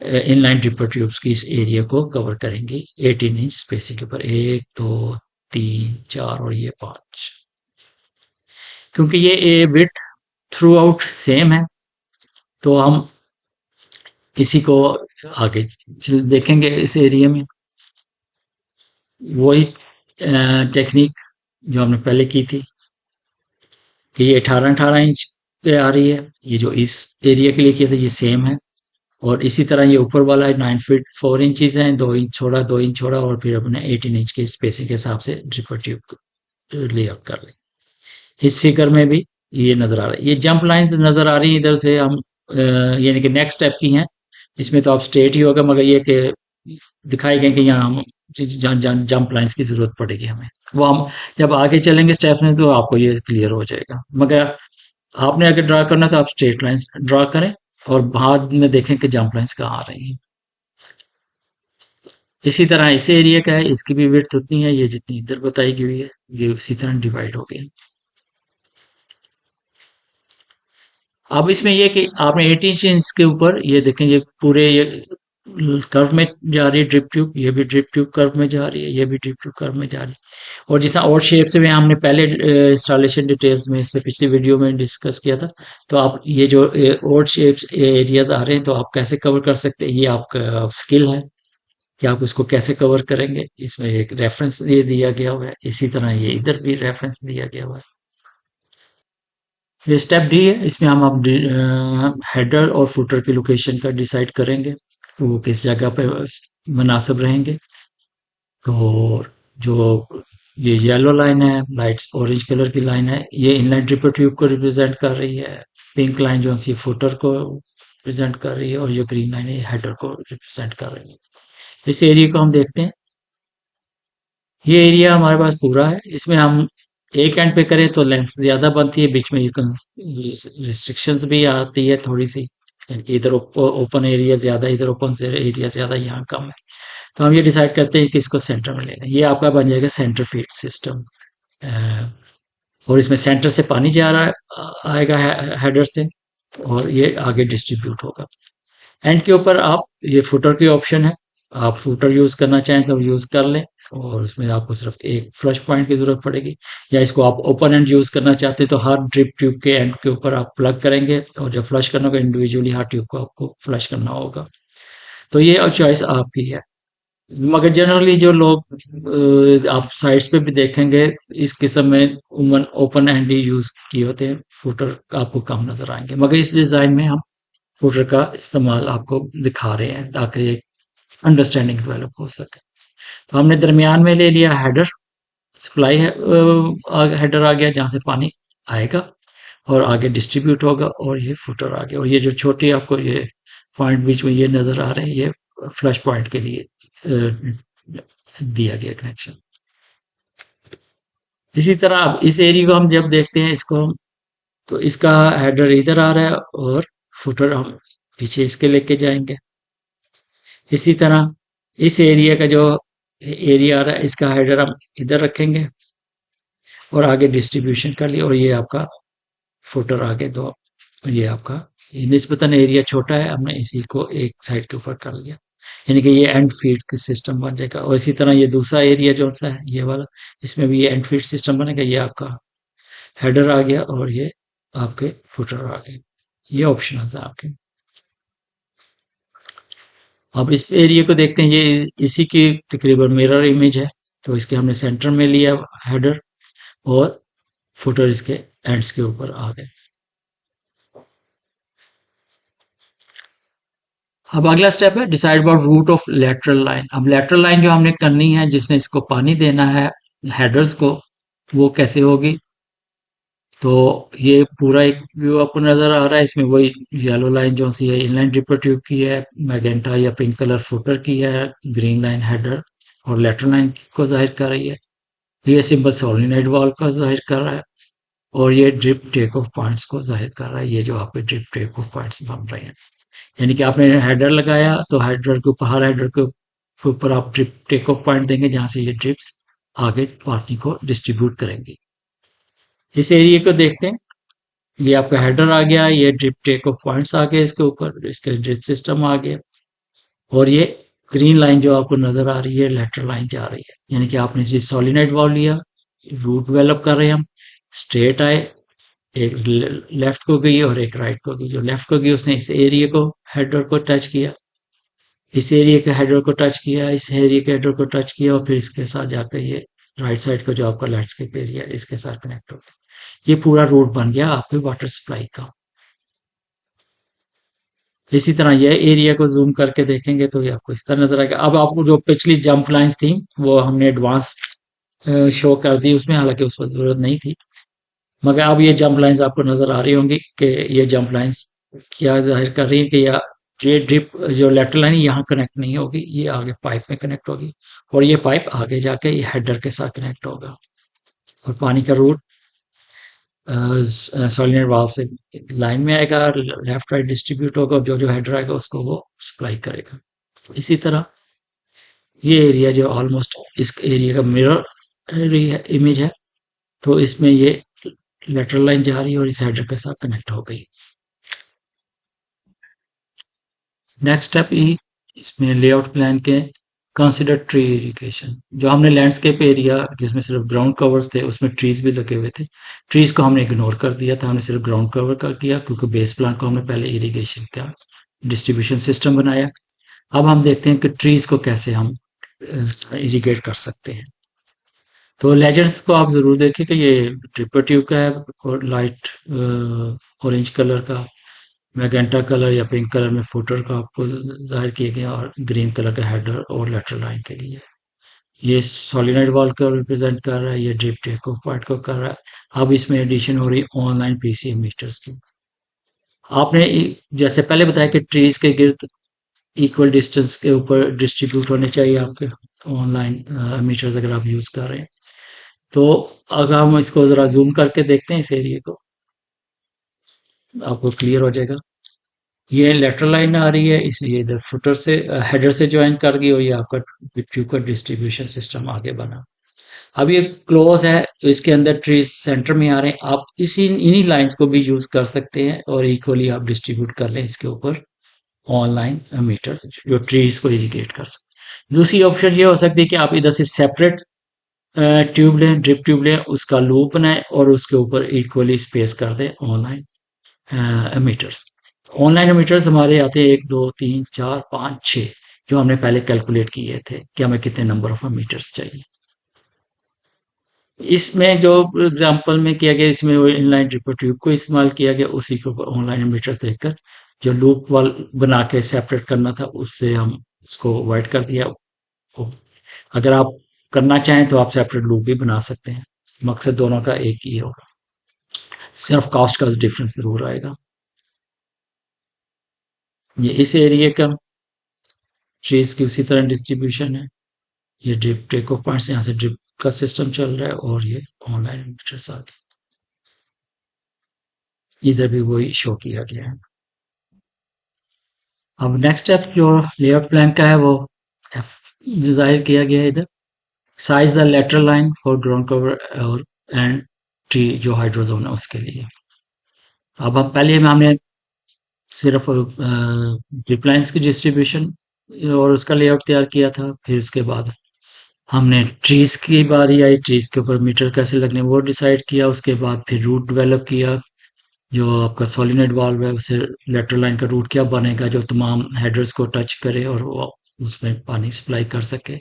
इनलाइन ड्रिपर ट्यूब्स की इस एरिया को कवर करेंगी 18 इंच स्पेसिंग के ऊपर। 1 2 3 4 और ये 5। क्योंकि ये विड्थ थ्रू आउट सेम है तो हम किसी को आगे देखेंगे इस एरिया में वही टेक्निक जो हमने पहले की थी कि ये 18 इंच पे आ रही है। ये जो इस एरिया के लिए किया था ये सेम है। और इसी तरह ये ऊपर वाला है 9 फीट 4 इंचज है, 2 इंच छोड़ा 2 इंच छोड़ा और फिर अपने 18 इंच की स्पेसिंग के हिसाब से ड्रिपर ट्यूब लेआउट कर लें। इस फिगर में भी ये नजर आ रहा है। ये जंप लाइंस नजर आ रही है इधर से हम यानी कि नेक्स्ट स्टेप की हैं। इसमें तो आप स्ट्रेट ही होगा, मगर ये कि दिखाई गए कि यहाँ हम जंप लाइंस की जरूरत पड़ेगी हमें। वो हम जब आगे चलेंगे स्टेप में तो आपको ये क्लियर हो जाएगा। मगर आपने अगर ड्रा करना है तो आप स्ट्रेट लाइंस ड्रा करें और बाद में देखें कि जंप लाइंस कहाँ आ रही हैं। इसी तरह इस एरिया का है, इसकी भी विड्थ उतनी है, ये जितनी इधर बताई गई हुई है ये उसी तरह डिवाइड हो गया। अब इसमें ये कि आपने 18 इंच के ऊपर ये देखें, ये पूरे ये कर्व में जा रही है ड्रिप ट्यूब, ये भी ड्रिप ट्यूब कर्व में जा रही है, ये भी ड्रिप ट्यूब कर्व में जा रही है। और जिस और शेप से में हमने पहले इंस्टॉलेशन डिटेल्स में इससे पिछली वीडियो में डिस्कस किया था। तो आप ये जो और शेप्स एरियाज आ रहे हैं तो आप कैसे कवर कर सकते हैं, ये आपका स्किल है कि आप उसको कैसे कवर करेंगे। इसमें एक रेफरेंस ये दिया गया हुआ है, इसी तरह ये इधर भी रेफरेंस दिया गया हुआ है। ये स्टेप डी है, इसमें हम अब हेडर और फुटर की लोकेशन का डिसाइड करेंगे वो किस जगह पे मुनासिब रहेंगे। तो जो ये येलो लाइन है, लाइट ऑरेंज कलर की लाइन है, ये इनलाइन ड्रिपर ट्यूब को रिप्रेजेंट कर रही है। पिंक लाइन जो सी फुटर को रिप्रेजेंट कर रही है और जो ग्रीन लाइन है हेडर को रिप्रेजेंट कर रही है। इस एरिया को हम देखते हैं। ये एरिया हमारे पास पूरा है। इसमें हम एक एंड पे करें तो लेंथ ज्यादा बनती है, बीच में रिस्ट्रिक्शंस भी आती है थोड़ी सी। यानी कि इधर ओपन एरिया ज्यादा, इधर ओपन एरिया ज्यादा, यहाँ कम है। तो हम ये डिसाइड करते हैं कि इसको सेंटर में लेना है। ये आपका बन जाएगा सेंटर फीड सिस्टम। और इसमें सेंटर से पानी जा रहा है आएगा हेडर से और ये आगे डिस्ट्रीब्यूट होगा। एंड के ऊपर आप ये फुटर की ऑप्शन है, आप फुटर यूज करना चाहें तो यूज कर लें। और उसमें आपको सिर्फ एक फ्लश पॉइंट की जरूरत पड़ेगी, या इसको आप ओपन एंड यूज करना चाहते हैं तो हर ड्रिप ट्यूब के एंड के ऊपर आप प्लग करेंगे और जब फ्लश करना होगा इंडिविजुअली हर ट्यूब को आपको फ्लश करना होगा। तो ये चॉइस आपकी है। मगर जनरली जो लोग आप साइट्स पे भी देखेंगे इस किस्म में उमन ओपन एंड ही यूज किए होते हैं, फुटर आपको कम नजर आएंगे। मगर इस डिजाइन में हम फुटर का इस्तेमाल आपको दिखा रहे हैं ताकि एक अंडरस्टैंडिंग डेवलप हो सके। तो हमने दरमियान में ले लिया हेडर, सप्लाई है हेडर आ गया जहां से पानी आएगा और आगे डिस्ट्रीब्यूट होगा, और ये फुटर आ गया। और ये जो छोटी आपको ये पॉइंट बीच में ये नजर आ रहे हैं ये फ्लश पॉइंट के लिए दिया गया कनेक्शन। इसी तरह अब इस एरिया को हम जब देखते हैं इसको हम, तो इसका हेडर इधर आ रहा है और फुटर हम पीछे इसके लेके जाएंगे। इसी तरह इस एरिया का जो एरिया आ रहा है इसका हेडर हम इधर रखेंगे और आगे डिस्ट्रीब्यूशन कर लिया, और ये आपका फुटर आगे दो, ये आपका ये निस्बतन एरिया छोटा है, हमने इसी को एक साइड के ऊपर कर लिया, यानी कि ये एंड फीड का सिस्टम बन जाएगा। और इसी तरह ये दूसरा एरिया जो सा है ये वाला, इसमें भी ये एंड फीड सिस्टम बनेगा। ये आपका हेडर आ गया और ये आपके फुटर आ गए। ये ऑप्शनल है आपके। अब इस एरिया को देखते हैं, ये इसी की तकरीबन मिरर इमेज है, तो इसके हमने सेंटर में लिया हेडर, और फुटर इसके एंड्स के ऊपर आ गए। अब अगला स्टेप है decide about route of lateral line. अब लेटरल लाइन जो हमने करनी है, जिसने इसको पानी देना है हेडर्स को, वो कैसे होगी। तो ये पूरा एक व्यू आपको नजर आ रहा है, इसमें वही येलो लाइन जो सी है इनलाइन ड्रिपर ट्यूब की है, मैजेंटा या पिंक कलर फुटर की है, ग्रीन लाइन हेडर और लेटरल लाइन को जाहिर कर रही है। ये सिंपल सोलिनोइड वाल्व का जाहिर कर रहा है, और ये ड्रिप टेक ऑफ पॉइंट्स को जाहिर कर रहा है। ये जो आपके ड्रिप टेक ऑफ पॉइंट्स बन रहे हैं, यानी कि आपने हेडर लगाया तो हेडर के ऊपर, हर हेडर के ऊपर आप ड्रिप टेक ऑफ पॉइंट देंगे, जहां से ये ड्रिप्स आगे पानी को डिस्ट्रीब्यूट करेंगी। इस एरिया को देखते हैं, ये आपका हेडर आ गया, ये ड्रिप टेक ऑफ पॉइंट्स आ गए इसके ऊपर, इसका ड्रिप सिस्टम आ गया, और ये ग्रीन लाइन जो आपको नजर आ रही है लेटरल लाइन जा रही है, यानी कि आपने ये सोलिनोइड वाल्व लिया, रूट डेवलप कर रहे हैं हम, स्ट्रेट आए, एक लेफ्ट को गई और एक राइट को गई। जो लेफ्ट को गई उसने इस एरिया को हेडर को टच किया, इस एरिया के हेडर को टच किया, इस एरिया के हेडर को टच किया, और फिर इसके साथ जाकर ये राइट साइड का जो आपका लैंडस्केप एरिया है इसके साथ कनेक्ट हो गया। ये पूरा रूट बन गया आपके वाटर सप्लाई का। इसी तरह ये एरिया को जूम करके देखेंगे तो ये आपको इस तरह नजर आएगा। अब आपको जो पिछली जंप लाइंस थी वो हमने एडवांस शो कर दी उसमें, हालांकि उस वक्त जरूरत नहीं थी, मगर अब ये जंप लाइंस आपको नजर आ रही होंगी कि ये जंप लाइंस क्या जाहिर कर रही है कि ये ड्रिप जो लेटरल लाइन यहाँ कनेक्ट नहीं होगी, ये आगे पाइप में कनेक्ट होगी, और ये पाइप आगे जाके ये हेडर के साथ कनेक्ट होगा, और पानी का रूट सोलिनोइड वाल्व से लाइन में आएगा, लेफ्ट राइट डिस्ट्रीब्यूट होगा, और जो जो हेडर आएगा उसको वो सप्लाई करेगा। इसी तरह ये एरिया जो ऑलमोस्ट इस एरिया का मिरर इमेज है, तो इसमें ये लेटरल लाइन जा रही है और इस हेडर के साथ कनेक्ट हो गई। नेक्स्ट स्टेप ई, इसमें लेआउट प्लान के कंसिडर ट्री इरिगेशन। जो हमने लैंडस्केप एरिया जिसमें सिर्फ ग्राउंड कवर्स थे, उसमें ट्रीज भी लगे हुए थे, ट्रीज को हमने इग्नोर कर दिया था, हमने सिर्फ ग्राउंड कवर कर दिया, क्योंकि बेस प्लान को हमने पहले इरिगेशन का डिस्ट्रीब्यूशन सिस्टम बनाया। अब हम देखते हैं कि ट्रीज को कैसे हम इरिगेट कर सकते हैं। तो लेजेंड्स को आप जरूर देखें कि ये ट्रिपर ट्यूब का है, और लाइट ऑरेंज कलर का, मैजेंटा कलर या पिंक कलर में फुटर का आपको जाहिर किया गया, और ग्रीन कलर का हेडर और लेटरल लाइन के लिए। ये सॉलिनोइड वाल्व को रिप्रेजेंट कर रहा है, ये ड्रिप टेक ऑफ पॉइंट को कर रहा है। अब इसमें एडिशन हो रही है ऑनलाइन पीसीएम मीटर्स की। आपने जैसे पहले बताया कि ट्रीज के गिर्द इक्वल डिस्टेंस के ऊपर डिस्ट्रीब्यूट होने चाहिए आपके ऑनलाइन मीटर्स अगर आप यूज कर रहे हैं। तो अगर हम इसको जरा जूम करके देखते हैं इस एरिया को, आपको क्लियर हो जाएगा। ये लेटरल लाइन आ रही है, इसलिए इधर फुटर से हेडर से ज्वाइन कर गई, और ये आपका ट्यूब का डिस्ट्रीब्यूशन सिस्टम आगे बना। अब ये क्लोज है तो इसके अंदर ट्रीज सेंटर में आ रहे हैं, आप इसी इन्हीं लाइंस को भी यूज कर सकते हैं, और इक्वली आप डिस्ट्रीब्यूट कर लें इसके ऊपर ऑनलाइन मीटर जो ट्रीज को इरिगेट कर सकते हैं। दूसरी ऑप्शन ये हो सकती है कि आप इधर से सेपरेट ट्यूब लें, ड्रिप ट्यूब लें, उसका लूप बनाएं और उसके ऊपर इक्वली स्पेस कर दें ऑनलाइन मीटर्स। ऑनलाइन मीटर्स हमारे आते हैं 1 2 3 4 5 6, जो हमने पहले कैलकुलेट किए थे कि हमें कितने नंबर ऑफ मीटर्स चाहिए। इसमें जो एग्जांपल में किया गया, इसमें वो इनलाइन ड्रिपर ट्यूब को इस्तेमाल किया गया, उसी के ऊपर ऑनलाइन मीटर देखकर जो लूप वाल बना के सेपरेट करना था उससे हम इसको अवॉइड कर दिया। अगर आप करना चाहें तो आप सेपरेट लूप भी बना सकते हैं, मकसद दोनों का एक ही होगा, सिर्फ कॉस्ट का डिफरेंस जरूर आएगा। ये इस एरिया का ट्रीज की उसी तरह डिस्ट्रीब्यूशन है। ये ड्रिप टेक ऑफ पॉइंट्स, यहाँ से ड्रिप का सिस्टम चल रहा है, और ये ऑनलाइन मीटर्स आ गए, इधर भी वही शो किया गया है। अब नेक्स्ट स्टेप जो लेआउट प्लान का है वो डिजाइन किया गया है इधर। Size the lateral line for ground cover और एंड ट्री जो हाइड्रोजोन है उसके लिए। अब हम पहले में हमने सिर्फ ड्रिप की डिस्ट्रीब्यूशन और उसका लेआउट तैयार किया था। फिर उसके बाद हमने ट्रीज की बारी आई, ट्रीज के ऊपर मीटर कैसे लगने वो डिसाइड किया। उसके बाद फिर रूट डेवलप किया, जो आपका सोलिनोइड वाल्व है उससे लेटरल लाइन का रूट क्या बनेगा जो तमाम हेडर्स को टच करे और वो उसमें पानी सप्लाई कर सके,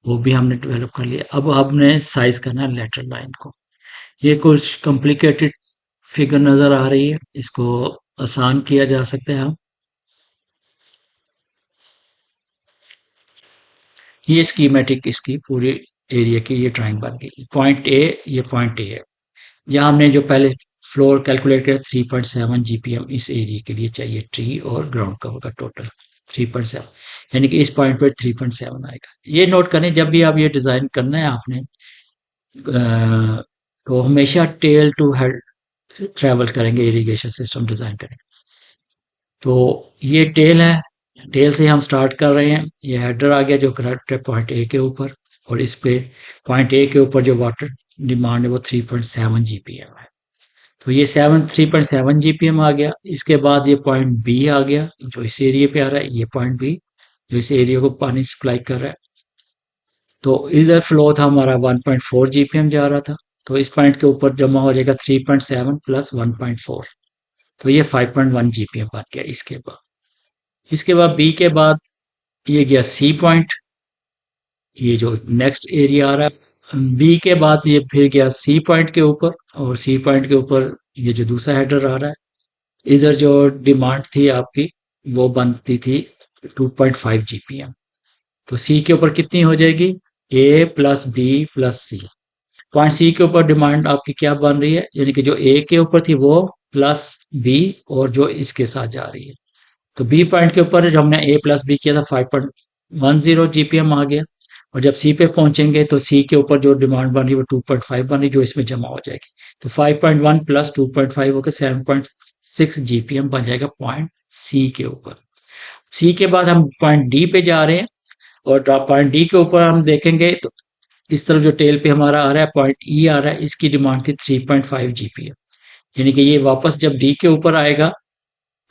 वो भी हमने डेवलप कर लिया। अब हमने साइज करना है लेटरल लाइन को। ये कुछ कॉम्प्लिकेटेड फिगर नजर आ रही है, इसको आसान किया जा सकता है हम। ये स्कीमेटिक इसकी पूरी एरिया की ये ड्राइंग बन गई। पॉइंट ए, ये पॉइंट ए है जहाँ हमने जो पहले फ्लोर कैलकुलेट किया 3.7 जीपीएम इस एरिया के लिए चाहिए, ट्री और ग्राउंड कवर का टोटल 3.7, यानी कि इस पॉइंट पर 3.7 आएगा। ये नोट करें जब भी आप ये डिजाइन करना है आपने तो हमेशा टेल टू हेड ट्रेवल करेंगे, इरिगेशन सिस्टम डिजाइन करेंगे। तो ये टेल है, टेल से हम स्टार्ट कर रहे हैं। ये हेडर आ गया जो करेक्ट है पॉइंट ए के ऊपर, और इस पे पॉइंट ए के ऊपर जो वाटर डिमांड है वो 3.7 जीपीएम है। तो ये 3.7 जीपीएम आ गया। इसके बाद ये पॉइंट बी आ गया जो इस एरिया पे आ रहा है, ये पॉइंट बी जो इस एरिया को पानी सप्लाई कर रहा है। तो इधर फ्लो था हमारा 1.4 जीपीएम जा रहा था, तो इस पॉइंट के ऊपर जमा हो जाएगा 3.7 प्लस 1.4, तो ये 5.1 जीपीएम बन गया। इसके बाद बी के बाद ये गया सी पॉइंट, ये जो नेक्स्ट एरिया आ रहा है। बी के बाद ये फिर गया सी पॉइंट के ऊपर, और सी पॉइंट के ऊपर ये जो दूसरा हेडर आ रहा है। इधर जो डिमांड थी आपकी वो बनती थी 2.5 जीपीएम। तो सी के ऊपर कितनी हो जाएगी, ए प्लस बी प्लस सी। पॉइंट सी के ऊपर डिमांड आपकी क्या बन रही है, यानी कि जो ए के ऊपर थी वो प्लस बी और जो इसके साथ जा रही है। तो बी पॉइंट के ऊपर जब हमने ए प्लस बी किया था 5.10 जीपीएम आ गया, और जब सी पे पहुंचेंगे तो सी के ऊपर जो डिमांड बन रही है वो 2.5 बन रही है जो इसमें जमा हो जाएगी। तो 5.1 प्लस 2.5 होकर 7.6 जीपीएम बन जाएगा पॉइंट सी के ऊपर। सी के बाद हम पॉइंट डी पे जा रहे हैं, और पॉइंट डी के ऊपर हम देखेंगे तो इस तरफ जो टेल पे हमारा आ रहा है पॉइंट ई आ रहा है, इसकी डिमांड थी 3.5 जीपीएम, यानी कि ये वापस जब डी के ऊपर आएगा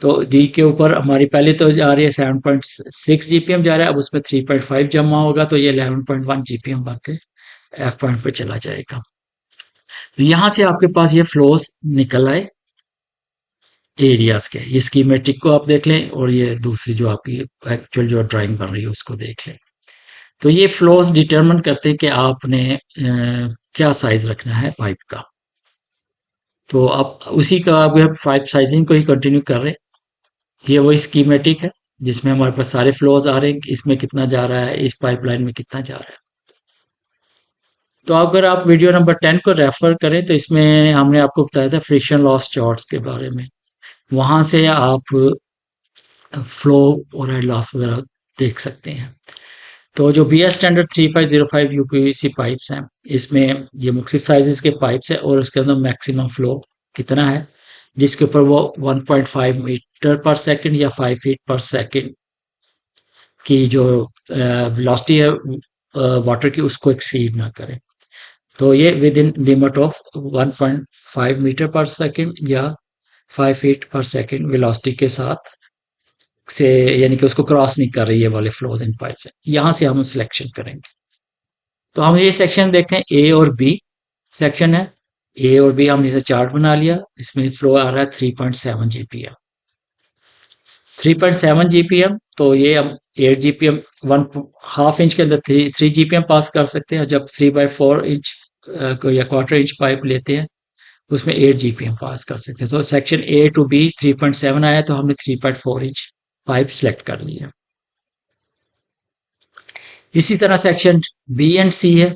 तो डी के ऊपर हमारी पहले तो जा रही है 7.6 जीपीएम जा रहा है, अब उसमें 3.5 जमा होगा तो ये 11.1 जीपीएम बन के एफ पॉइंट पे चला जाएगा। तो यहां से आपके पास ये फ्लोस निकल आए एरियाज के। ये स्कीमेटिक को आप देख लें, और ये दूसरी जो आपकी एक्चुअल जो ड्राइंग बन रही है उसको देख लें। तो ये फ्लोस डिटरमिन करते हैं कि आपने क्या साइज रखना है पाइप का। तो आप उसी का आप पाइप साइजिंग को ही कंटिन्यू कर रहे हैं। ये वही स्कीमेटिक है जिसमें हमारे पास सारे फ्लोज आ रहे हैं, इसमें कितना जा रहा है, इस पाइपलाइन में कितना जा रहा है। तो अगर आप वीडियो नंबर 10 को रेफर करें तो इसमें हमने आपको बताया था फ्रिक्शन लॉस चार्ट्स के बारे में। वहां से आप फ्लो और हेड लॉस वगैरह देख सकते हैं। तो जो B S standard 3505 UPVC pipes हैं, इसमें ये मुख्तलिफ साइजेस के पाइप्स हैं और उसके अंदर मैक्सिमम फ्लो कितना है, जिसके ऊपर वो 1.5 मीटर पर सेकंड या 5 फीट पर सेकंड की जो वेलोसिटी है वाटर की उसको एक्सीड ना करे। तो ये within limit of 1.5 meter per second या 5 फीट पर सेकंड वेलोसिटी के साथ से, यानी कि उसको क्रॉस नहीं कर रही है वाले फ्लोज इन पाइप से। यहां से हम सिलेक्शन करेंगे। तो हम ये सेक्शन देखते हैं, ए और बी सेक्शन है। ए और बी हमने इसे चार्ट बना लिया, इसमें फ्लो आ रहा है 3.7 जीपीएम। 3.7 जीपीएम, तो ये हम 8 जीपीएम 1/2 इंच के अंदर 3 जीपीएम पास कर सकते हैं। जब 3/4 इंच या क्वार्टर इंच पाइप लेते हैं उसमें 8 जीपीएम पास कर सकते हैं। तो सेक्शन ए टू बी 3.7 आया तो हमने 3.4 इंच पाइप सेलेक्ट कर लिया। इसी तरह सेक्शन बी एंड सी है।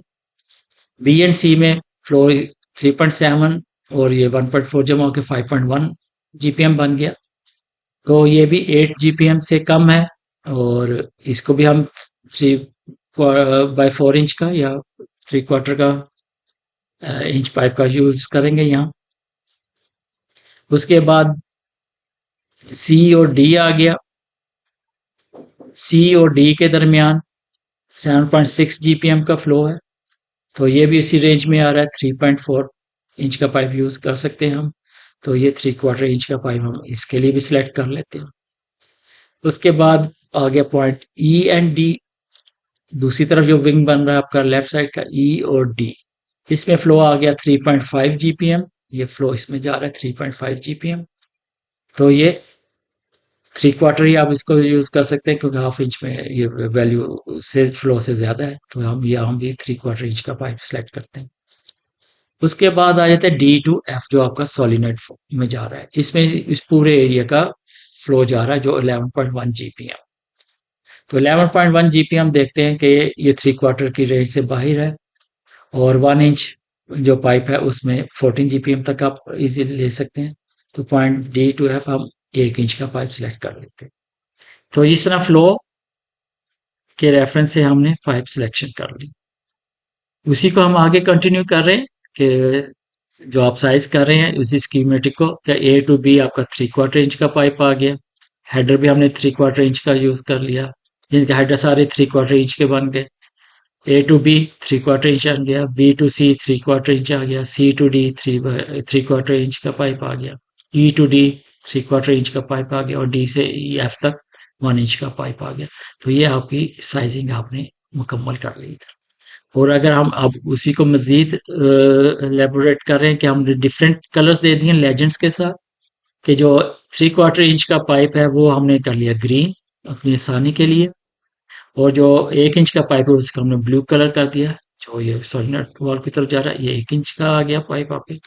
बी एंड सी में फ्लो 3.7 और ये 1.4 जमा होकर 5.1 जीपीएम बन गया। तो ये भी 8 जीपीएम से कम है, और इसको भी हम 3/4 इंच का या 3/4 का इंच पाइप का यूज करेंगे यहाँ। उसके बाद सी और डी आ गया। सी और डी के दरमियान 7.6 जीपीएम का फ्लो है, तो ये भी इसी रेंज में आ रहा है। 3.4 इंच का पाइप यूज कर सकते हैं हम, तो ये 3/4 इंच का पाइप हम इसके लिए भी सिलेक्ट कर लेते हैं। उसके बाद आ गया पॉइंट ई एंड डी, दूसरी तरफ जो विंग बन रहा है आपका लेफ्ट साइड का ई और डी, इसमें फ्लो आ गया 3.5 जीपीएम। ये फ्लो इसमें जा रहा है 3.5 जीपीएम, तो ये 3/4 ही आप इसको यूज कर सकते हैं, क्योंकि हाफ इंच में ये वैल्यू से फ्लो से ज्यादा है, तो हम भी 3/4 इंच का पाइप सेलेक्ट करते हैं। उसके बाद आ जाता है डी टू एफ, जो आपका सोलिनॉइड में जा रहा है। इसमें इस पूरे एरिया का फ्लो जा रहा है जो 11.1 जीपीएम। तो 11.1 जीपीएम देखते हैं कि ये 3/4 की रेंज से बाहर है, और 1 इंच जो पाइप है उसमें 14 जीपीएम तक आप इजीली ले सकते हैं। तो पॉइंट डी टू एफ हम 1 इंच का पाइप सिलेक्ट कर लेते हैं। तो इस तरह फ्लो के रेफरेंस से हमने पाइप सिलेक्शन कर ली। उसी को हम आगे कंटिन्यू कर रहे हैं कि जो आप साइज कर रहे हैं उसी स्कीमेटिक को, क्या ए टू बी आपका 3/4 इंच का पाइप आ गया। हेडर भी हमने 3/4 इंच का यूज कर लिया, जिनके हेडर सारे 3/4 इंच के बन गए। ए टू बी 3/4 इंच आ गया, बी टू सी 3/4 इंच आ गया, सी टू डी 3/4 इंच का पाइप आ गया, ई टू डी 3/4 इंच का पाइप आ गया, और डी से ई एफ तक 1 इंच का पाइप आ गया। तो ये आपकी साइजिंग आपने मुकम्मल कर ली। और अगर हम अब उसी को मजीद एलेबोरेट कर रहे हैं कि हमने डिफरेंट कलर्स दे दिए लेजेंड्स के साथ, कि जो 3/4 इंच का पाइप है वो हमने कर लिया ग्रीन अपनी आसानी के लिए, और जो 1 इंच का पाइप है उसका हमने ब्लू कलर कर दिया। जो ये सोलिनॉइड वाल्व की तरफ जा रहा है ये 1 इंच का आ गया पाइप आपके।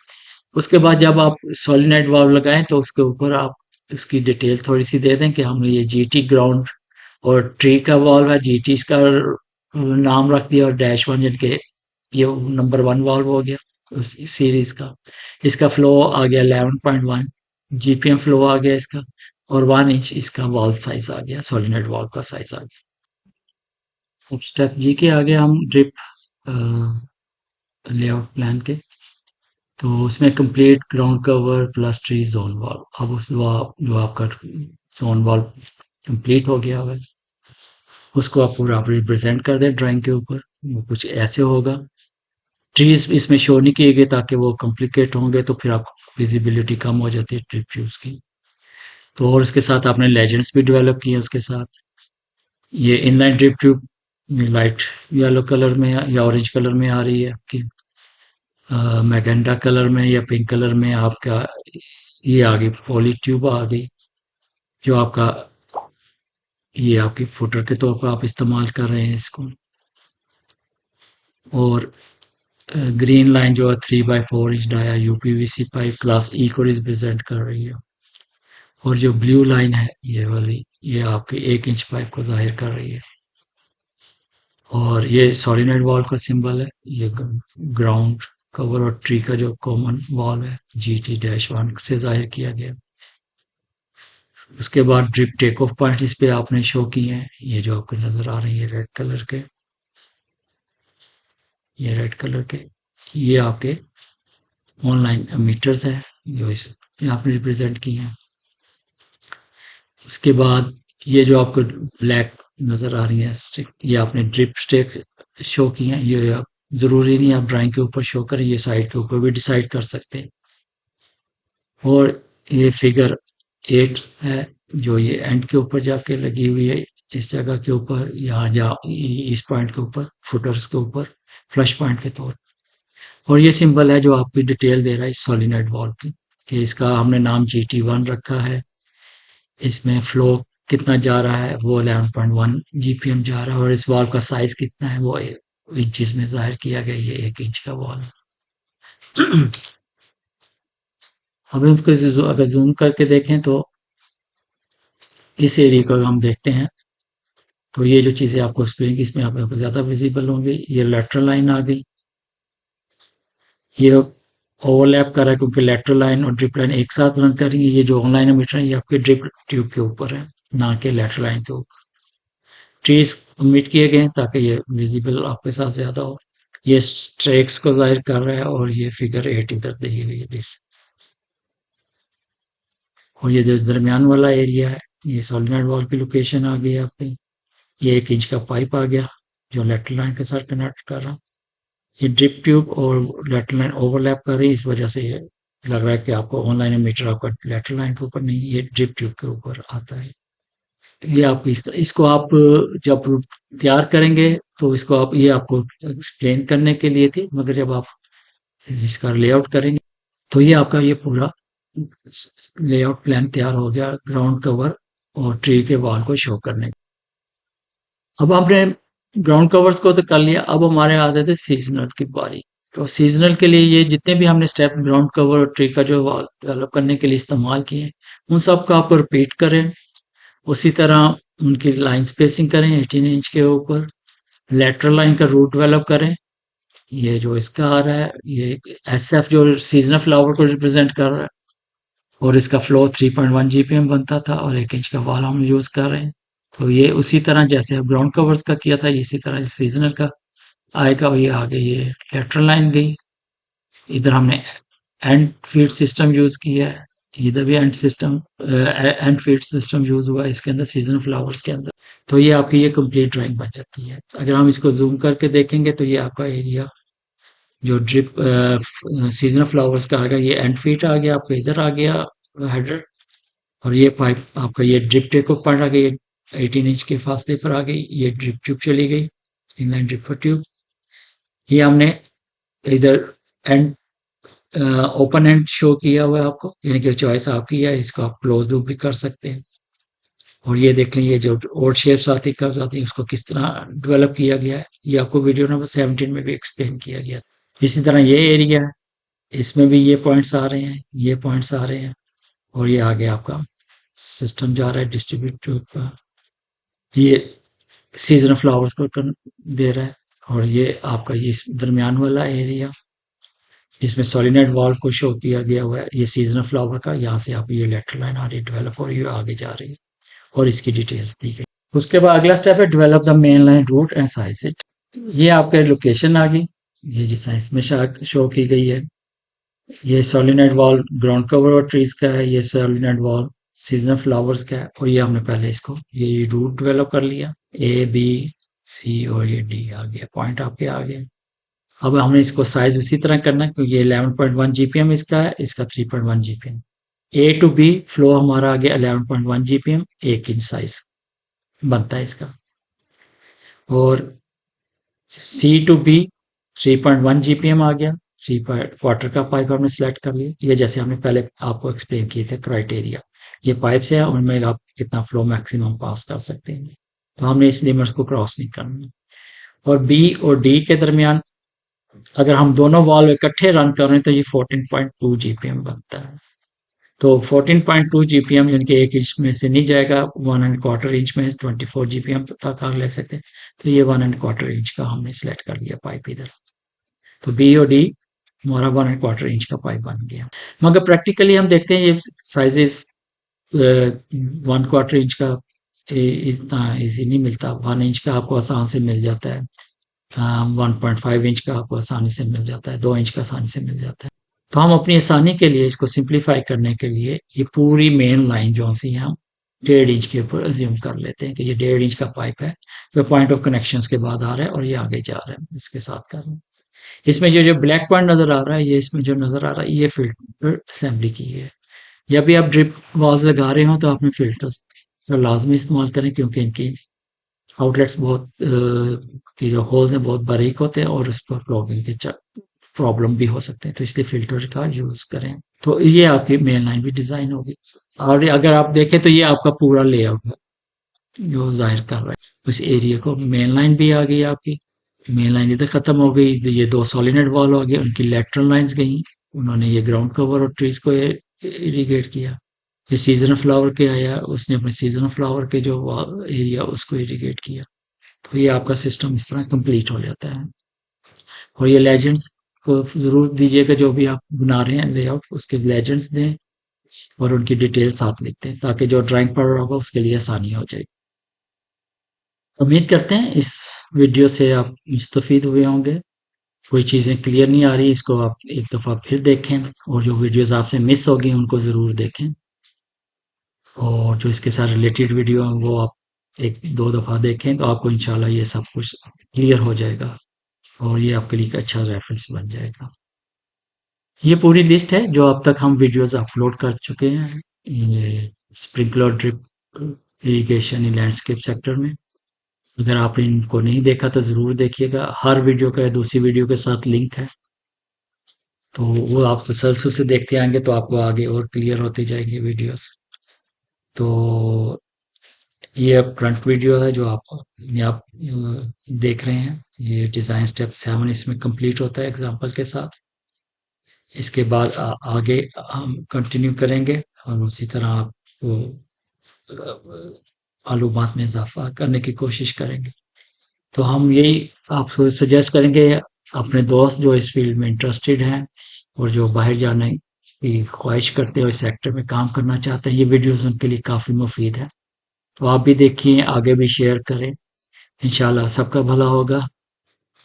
उसके बाद जब आप सोलिनॉइड वाल्व लगाएं तो उसके ऊपर आप इसकी डिटेल थोड़ी सी दे दें कि हमने ये जीटी ग्राउंड और ट्री का वाल्व है, जीटी इसका नाम रख दिया, और -1 यानी कि ये नंबर 1 वाल्व हो गया उस सीरीज का। इसका फ्लो आ गया 11.1 जीपीएम फ्लो आ गया इसका, और 1 इंच इसका वाल्व साइज आ गया, सोलिनॉइड वाल्व का साइज आ गया। अब स्टेप जी के आगे हम ड्रिप लेआउट प्लान के, तो उसमें complete ground cover plus tree zone wall. अब उस जो आपका जोन वॉल कंप्लीट हो गया है उसको आप पूरा आप रिप्रेजेंट कर दें ड्राइंग के ऊपर। वो कुछ ऐसे होगा। ट्रीज इसमें शो नहीं किए गए ताकि वो कॉम्प्लिकेट होंगे तो फिर आपको विजिबिलिटी कम हो जाती है ट्रिप व्यूज की। तो और उसके साथ आपने लेजेंड्स भी डेवलप किए उसके साथ। ये inline drip tube light yellow colour में या ऑरेंज कलर में आ रही है आपकी, मैजेंटा कलर में या पिंक कलर में आपका ये आ गई पॉली ट्यूब आ गई, जो आपका ये आपकी फुटर के तौर पर आप इस्तेमाल कर रहे हैं इसको। और ग्रीन लाइन जो है 3/4 inch dia UPVC pipe class E को रिप्रेजेंट कर रही है, और जो ब्लू लाइन है ये वाली ये आपके 1 इंच पाइप को जाहिर कर रही है। और ये सॉलिनॉइड वॉल का सिंबल है, ये ग्राउंड कवर और ट्री का जो कॉमन वॉल है GT-1 से जाहिर किया गया। उसके बाद ड्रिप टेक ऑफ पॉइंट इस पे आपने शो किए हैं, ये जो आपको नजर आ रही है रेड कलर के, ये रेड कलर के ये आपके ऑनलाइन मीटर्स है जो इस आपने रिप्रेजेंट किए हैं। उसके बाद ये जो आपको ब्लैक नजर आ रही है स्टिक, ये आपने ड्रिप स्टिक शो की है। ये आप जरूरी नहीं आप ड्राइंग के ऊपर शो करें, ये साइड के ऊपर भी डिसाइड कर सकते हैं। और ये फिगर 8 है जो ये एंड के ऊपर जाके लगी हुई है, इस जगह के ऊपर, यहाँ जा इस पॉइंट के ऊपर फुटर्स के ऊपर फ्लश पॉइंट के तौर। और ये सिंबल है जो आपकी डिटेल दे रहा है इस सोलिनॉइड वॉल्व की, कि इसका हमने नाम GT1 रखा है। इसमें फ्लो कितना जा रहा है वो 11.1 जीपीएम जा रहा है, और इस वॉल्व का साइज कितना है वो इंचज में जाहिर किया गया, ये 1 इंच का वॉल्व। अब इसको अगर जूम करके देखें तो इस एरिया को हम देखते हैं, तो ये जो चीजें आपको स्प्रिंग इसमें आपको ज्यादा विजिबल होंगी। ये लेटरल लाइन आ गई, ये ओवरलैप कर रहा है क्योंकि लेटरल लाइन और ड्रिप लाइन एक साथ रन कर रही है। ये जो ऑनलाइन मीटर है ये आपके ड्रिप ट्यूब के ऊपर है, ना कि लेटरल लाइन के ऊपर। ट्रीज मिट किए गए हैं ताकि ये विजिबल आपके साथ ज्यादा हो। ये स्ट्रेक्स को जाहिर कर रहा है, और ये फिगर 8 इधर दी हुई है। और ये जो दरमियान वाला एरिया है ये सोलिनॉइड वॉल की लोकेशन आ गई है आपकी। ये 1 इंच का पाइप आ गया जो लेटरल लाइन के साथ कनेक्ट कर रहा हूँ। ये ड्रिप ट्यूब और लेटरल लाइन ओवरलैप कर रही है, इस वजह से ये लग रहा है कि आपको ऑनलाइन मीटर आपका लेटरल लाइन के ऊपर नहीं, ये ड्रिप ट्यूब के ऊपर आता है। ये आपको इस तरह, इसको आप जब तैयार करेंगे तो इसको आप, ये आपको एक्सप्लेन करने के लिए थी, मगर जब आप इसका लेआउट करेंगे तो ये आपका ये पूरा लेआउट प्लान तैयार हो गया ग्राउंड कवर और ट्री के वॉल को शो करने। अब हमने ग्राउंड कवर्स को तो कर लिया, अब हमारे आते थे सीजनल की बारी। तो सीजनल के लिए ये जितने भी हमने स्टेप ग्राउंड कवर और ट्री का जो वॉल डेवलप करने के लिए इस्तेमाल किए, उन सब को आपको रिपीट करें। उसी तरह उनकी लाइन स्पेसिंग करें 18 इंच के ऊपर। लेटरल लाइन का रूट डेवलप करें। ये जो इसका आ रहा है, ये SF जो सीजनल फ्लावर को रिप्रेजेंट कर रहा है, और इसका फ्लो 3.1 GPM बनता था और 1 इंच का वॉल हम यूज कर रहे हैं। तो ये उसी तरह जैसे ग्राउंड कवर्स का किया था, इसी तरह सीजनल का आएगा। और ये आगे ये लेटरल लाइन गई, इधर हमने एंड फीड सिस्टम यूज किया है, इधर भी एंड फीड सिस्टम यूज हुआ है इसके अंदर सीजनल फ्लावर्स के अंदर। तो ये आपकी ये कंप्लीट ड्राइंग बन जाती है। अगर हम इसको जूम करके देखेंगे तो ये आपका एरिया जो ड्रिप सीजनल फ्लावर्स का आ गया, ये एंड फीट आ गया, आपका इधर आ गया हेडर। और ये पाइप आपका ये ड्रिप टेक ऊपर आ गई, 18 इंच के फासले पर आ गई, ये ड्रिप ट्यूब चली गई, इनलाइन ड्रिप ट्यूब। ये हमने इधर एंड ओपन एंड शो किया हुआ है आपको, यानी कि चॉइस आपकी है, इसको आप क्लोज लूप भी कर सकते हैं। और ये देख लें, ये जो और शेप्स आती कर्व्स आती हैं उसको किस तरह डेवलप किया गया है, ये आपको वीडियो नंबर 17 में भी एक्सप्लेन किया गया है। इसी तरह ये एरिया है, इसमें भी ये पॉइंट्स आ रहे हैं, ये पॉइंट्स आ रहे हैं, और ये आगे आपका सिस्टम जा रहा है डिस्ट्रीब्यूट का, ये सीजनल फ्लावर्स को दे रहा है। और ये आपका ये दरमियान वाला एरिया जिसमें सोलिनॉइड वॉल्व को शो किया गया हुआ है, ये सीजनल फ्लावर का, यहाँ से आप ये लेटरल लाइन आ रही है डेवलप और ये आगे जा रही है, और इसकी डिटेल्स दी गई। उसके बाद अगला स्टेप है develop the main line route and size it. ये आपका लोकेशन आ गई, ये जिस साइज में शो की गई है। ये सोलिनॉइड वॉल ग्राउंड कवर और ट्रीज का है, ये सोलिनॉइड वॉल सीजनल फ्लावर्स का है। और ये हमने पहले इसको ये रूट डेवलप कर लिया, A B C और ये D आ गया, पॉइंट आपके आ गए। अब हमने इसको साइज उसी तरह करना है, क्योंकि ये 11.1 GPM इसका है, इसका 3.1 GPM। A to B flow हमारा आ गया 11.1 GPM, 1 इंच साइज बनता है इसका। और C to B 3.1 GPM आ गया, 3 क्वार्टर का पाइप हमने सिलेक्ट कर लिया। ये जैसे हमने पहले आपको एक्सप्लेन किए थे क्राइटेरिया, ये पाइप से है, उनमें आप कितना फ्लो मैक्सिमम पास कर सकते हैं, तो हमने इस लिमिट को क्रॉस नहीं करना। और B और D के दरमियान अगर हम दोनों वॉल्व इकट्ठे रन कर रहे हैं तो ये 14.2 GPM बनता है। तो 14.2 GPM यानी कि 1 इंच में से नहीं जाएगा, 1 1/4 इंच में 24 GPM तक आप ले सकते हैं। तो ये 1 1/4 इंच का हमने सिलेक्ट कर लिया पाइप इधर। तो B और D हमारा 1 1/4 इंच का पाइप बन गया। मगर प्रैक्टिकली हम देखते हैं ये साइजेस 1 1/4 इंच का इतना इजी नहीं मिलता, 1 इंच का आपको आसान से मिल जाता है, 1.5 इंच का आपको आसानी से मिल जाता है, 2 इंच का आसानी से मिल जाता है। तो हम अपनी आसानी के लिए इसको सिंप्लीफाई करने के लिए ये पूरी मेन लाइन जो सी है हम 1.5 इंच के ऊपर अज्यूम कर लेते हैं कि ये 1.5 इंच का पाइप है जो पॉइंट ऑफ कनेक्शंस के बाद आ रहा है और ये आगे जा रहा है, इसके साथ कर रहे हैं। इसमें जो जो ब्लैक पॉइंट नजर आ रहा है, ये इसमें जो नजर आ रहा है ये फिल्टर असेंबली की है। जब भी आप ड्रिप वॉल्स लगा रहे हो तो आपने फिल्टर्स का लाजमी इस्तेमाल करें, क्योंकि इनकी आउटलेट्स बहुत की जो होल्स हैं बहुत बारीक होते हैं और उस पर क्लॉगिंग के प्रॉब्लम भी हो सकते हैं, तो इसलिए फिल्टर का यूज करें। तो ये आपकी मेन लाइन भी डिजाइन होगी। और अगर आप देखें तो ये आपका पूरा लेआउट है जो जाहिर कर रहा है इस एरिया को। मेन लाइन भी आ गई आपकी, मेन लाइन इधर खत्म हो गई, ये 2 सॉलिनॉइड वॉल हो गए, उनकी लेटरल लाइंस गई, उन्होंने ये ग्राउंड कवर और ट्रीज को इरिगेट किया। ये सीजनल फ्लावर के आया, उसने अपने सीजनल फ्लावर के जो एरिया उसको इरिगेट किया। तो ये आपका सिस्टम इस तरह कंप्लीट हो जाता है। और ये लेजेंड्स को जरूर दीजिएगा, जो भी आप बना रहे हैं लेआउट उसके लेजेंड्स दें और उनकी डिटेल साथ लिखते हैं, ताकि जो ड्राइंग पढ़ रहा होगा उसके लिए आसानी हो जाएगी। उम्मीद करते हैं इस वीडियो से आप मुस्तफीद हुए होंगे। कोई चीज़ें क्लियर नहीं आ रही, इसको आप एक दफ़ा फिर देखें, और जो वीडियोस आपसे मिस होगी उनको ज़रूर देखें, और जो इसके साथ रिलेटेड वीडियो हैं वो आप एक दो दफ़ा देखें तो आपको इंशाल्लाह ये सब कुछ क्लियर हो जाएगा और ये आपके लिए एक अच्छा रेफरेंस बन जाएगा। ये पूरी लिस्ट है जो अब तक हम वीडियोस अपलोड कर चुके हैं, ये sprinkler drip irrigation in landscape sector में। अगर आपने इनको नहीं देखा तो ज़रूर देखिएगा। हर वीडियो का दूसरी वीडियो के साथ लिंक है, तो वो आप तसल्सल से देखते आएंगे तो आपको आगे और क्लियर होती जाएगी वीडियोस। तो ये अब फ्रंट वीडियो है जो आप देख रहे हैं। ये डिज़ाइन स्टेप 7 इसमें कंप्लीट होता है एग्जांपल के साथ। इसके बाद आगे हम कंटिन्यू करेंगे और उसी तरह आपको मालूमात में इजाफा करने की कोशिश करेंगे। तो हम यही आपको सजेस्ट करेंगे, अपने दोस्त जो इस फील्ड में इंटरेस्टेड हैं और जो बाहर जाने की ख्वाहिश करते हैं, इस सेक्टर में काम करना चाहते हैं, ये वीडियोस उनके लिए काफ़ी मुफीद है। तो आप भी देखिए, आगे भी शेयर करें। इंशाल्लाह सबका भला होगा।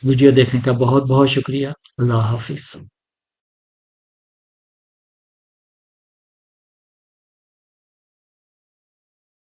वीडियो देखने का बहुत बहुत शुक्रिया। अल्लाह हाफिज़।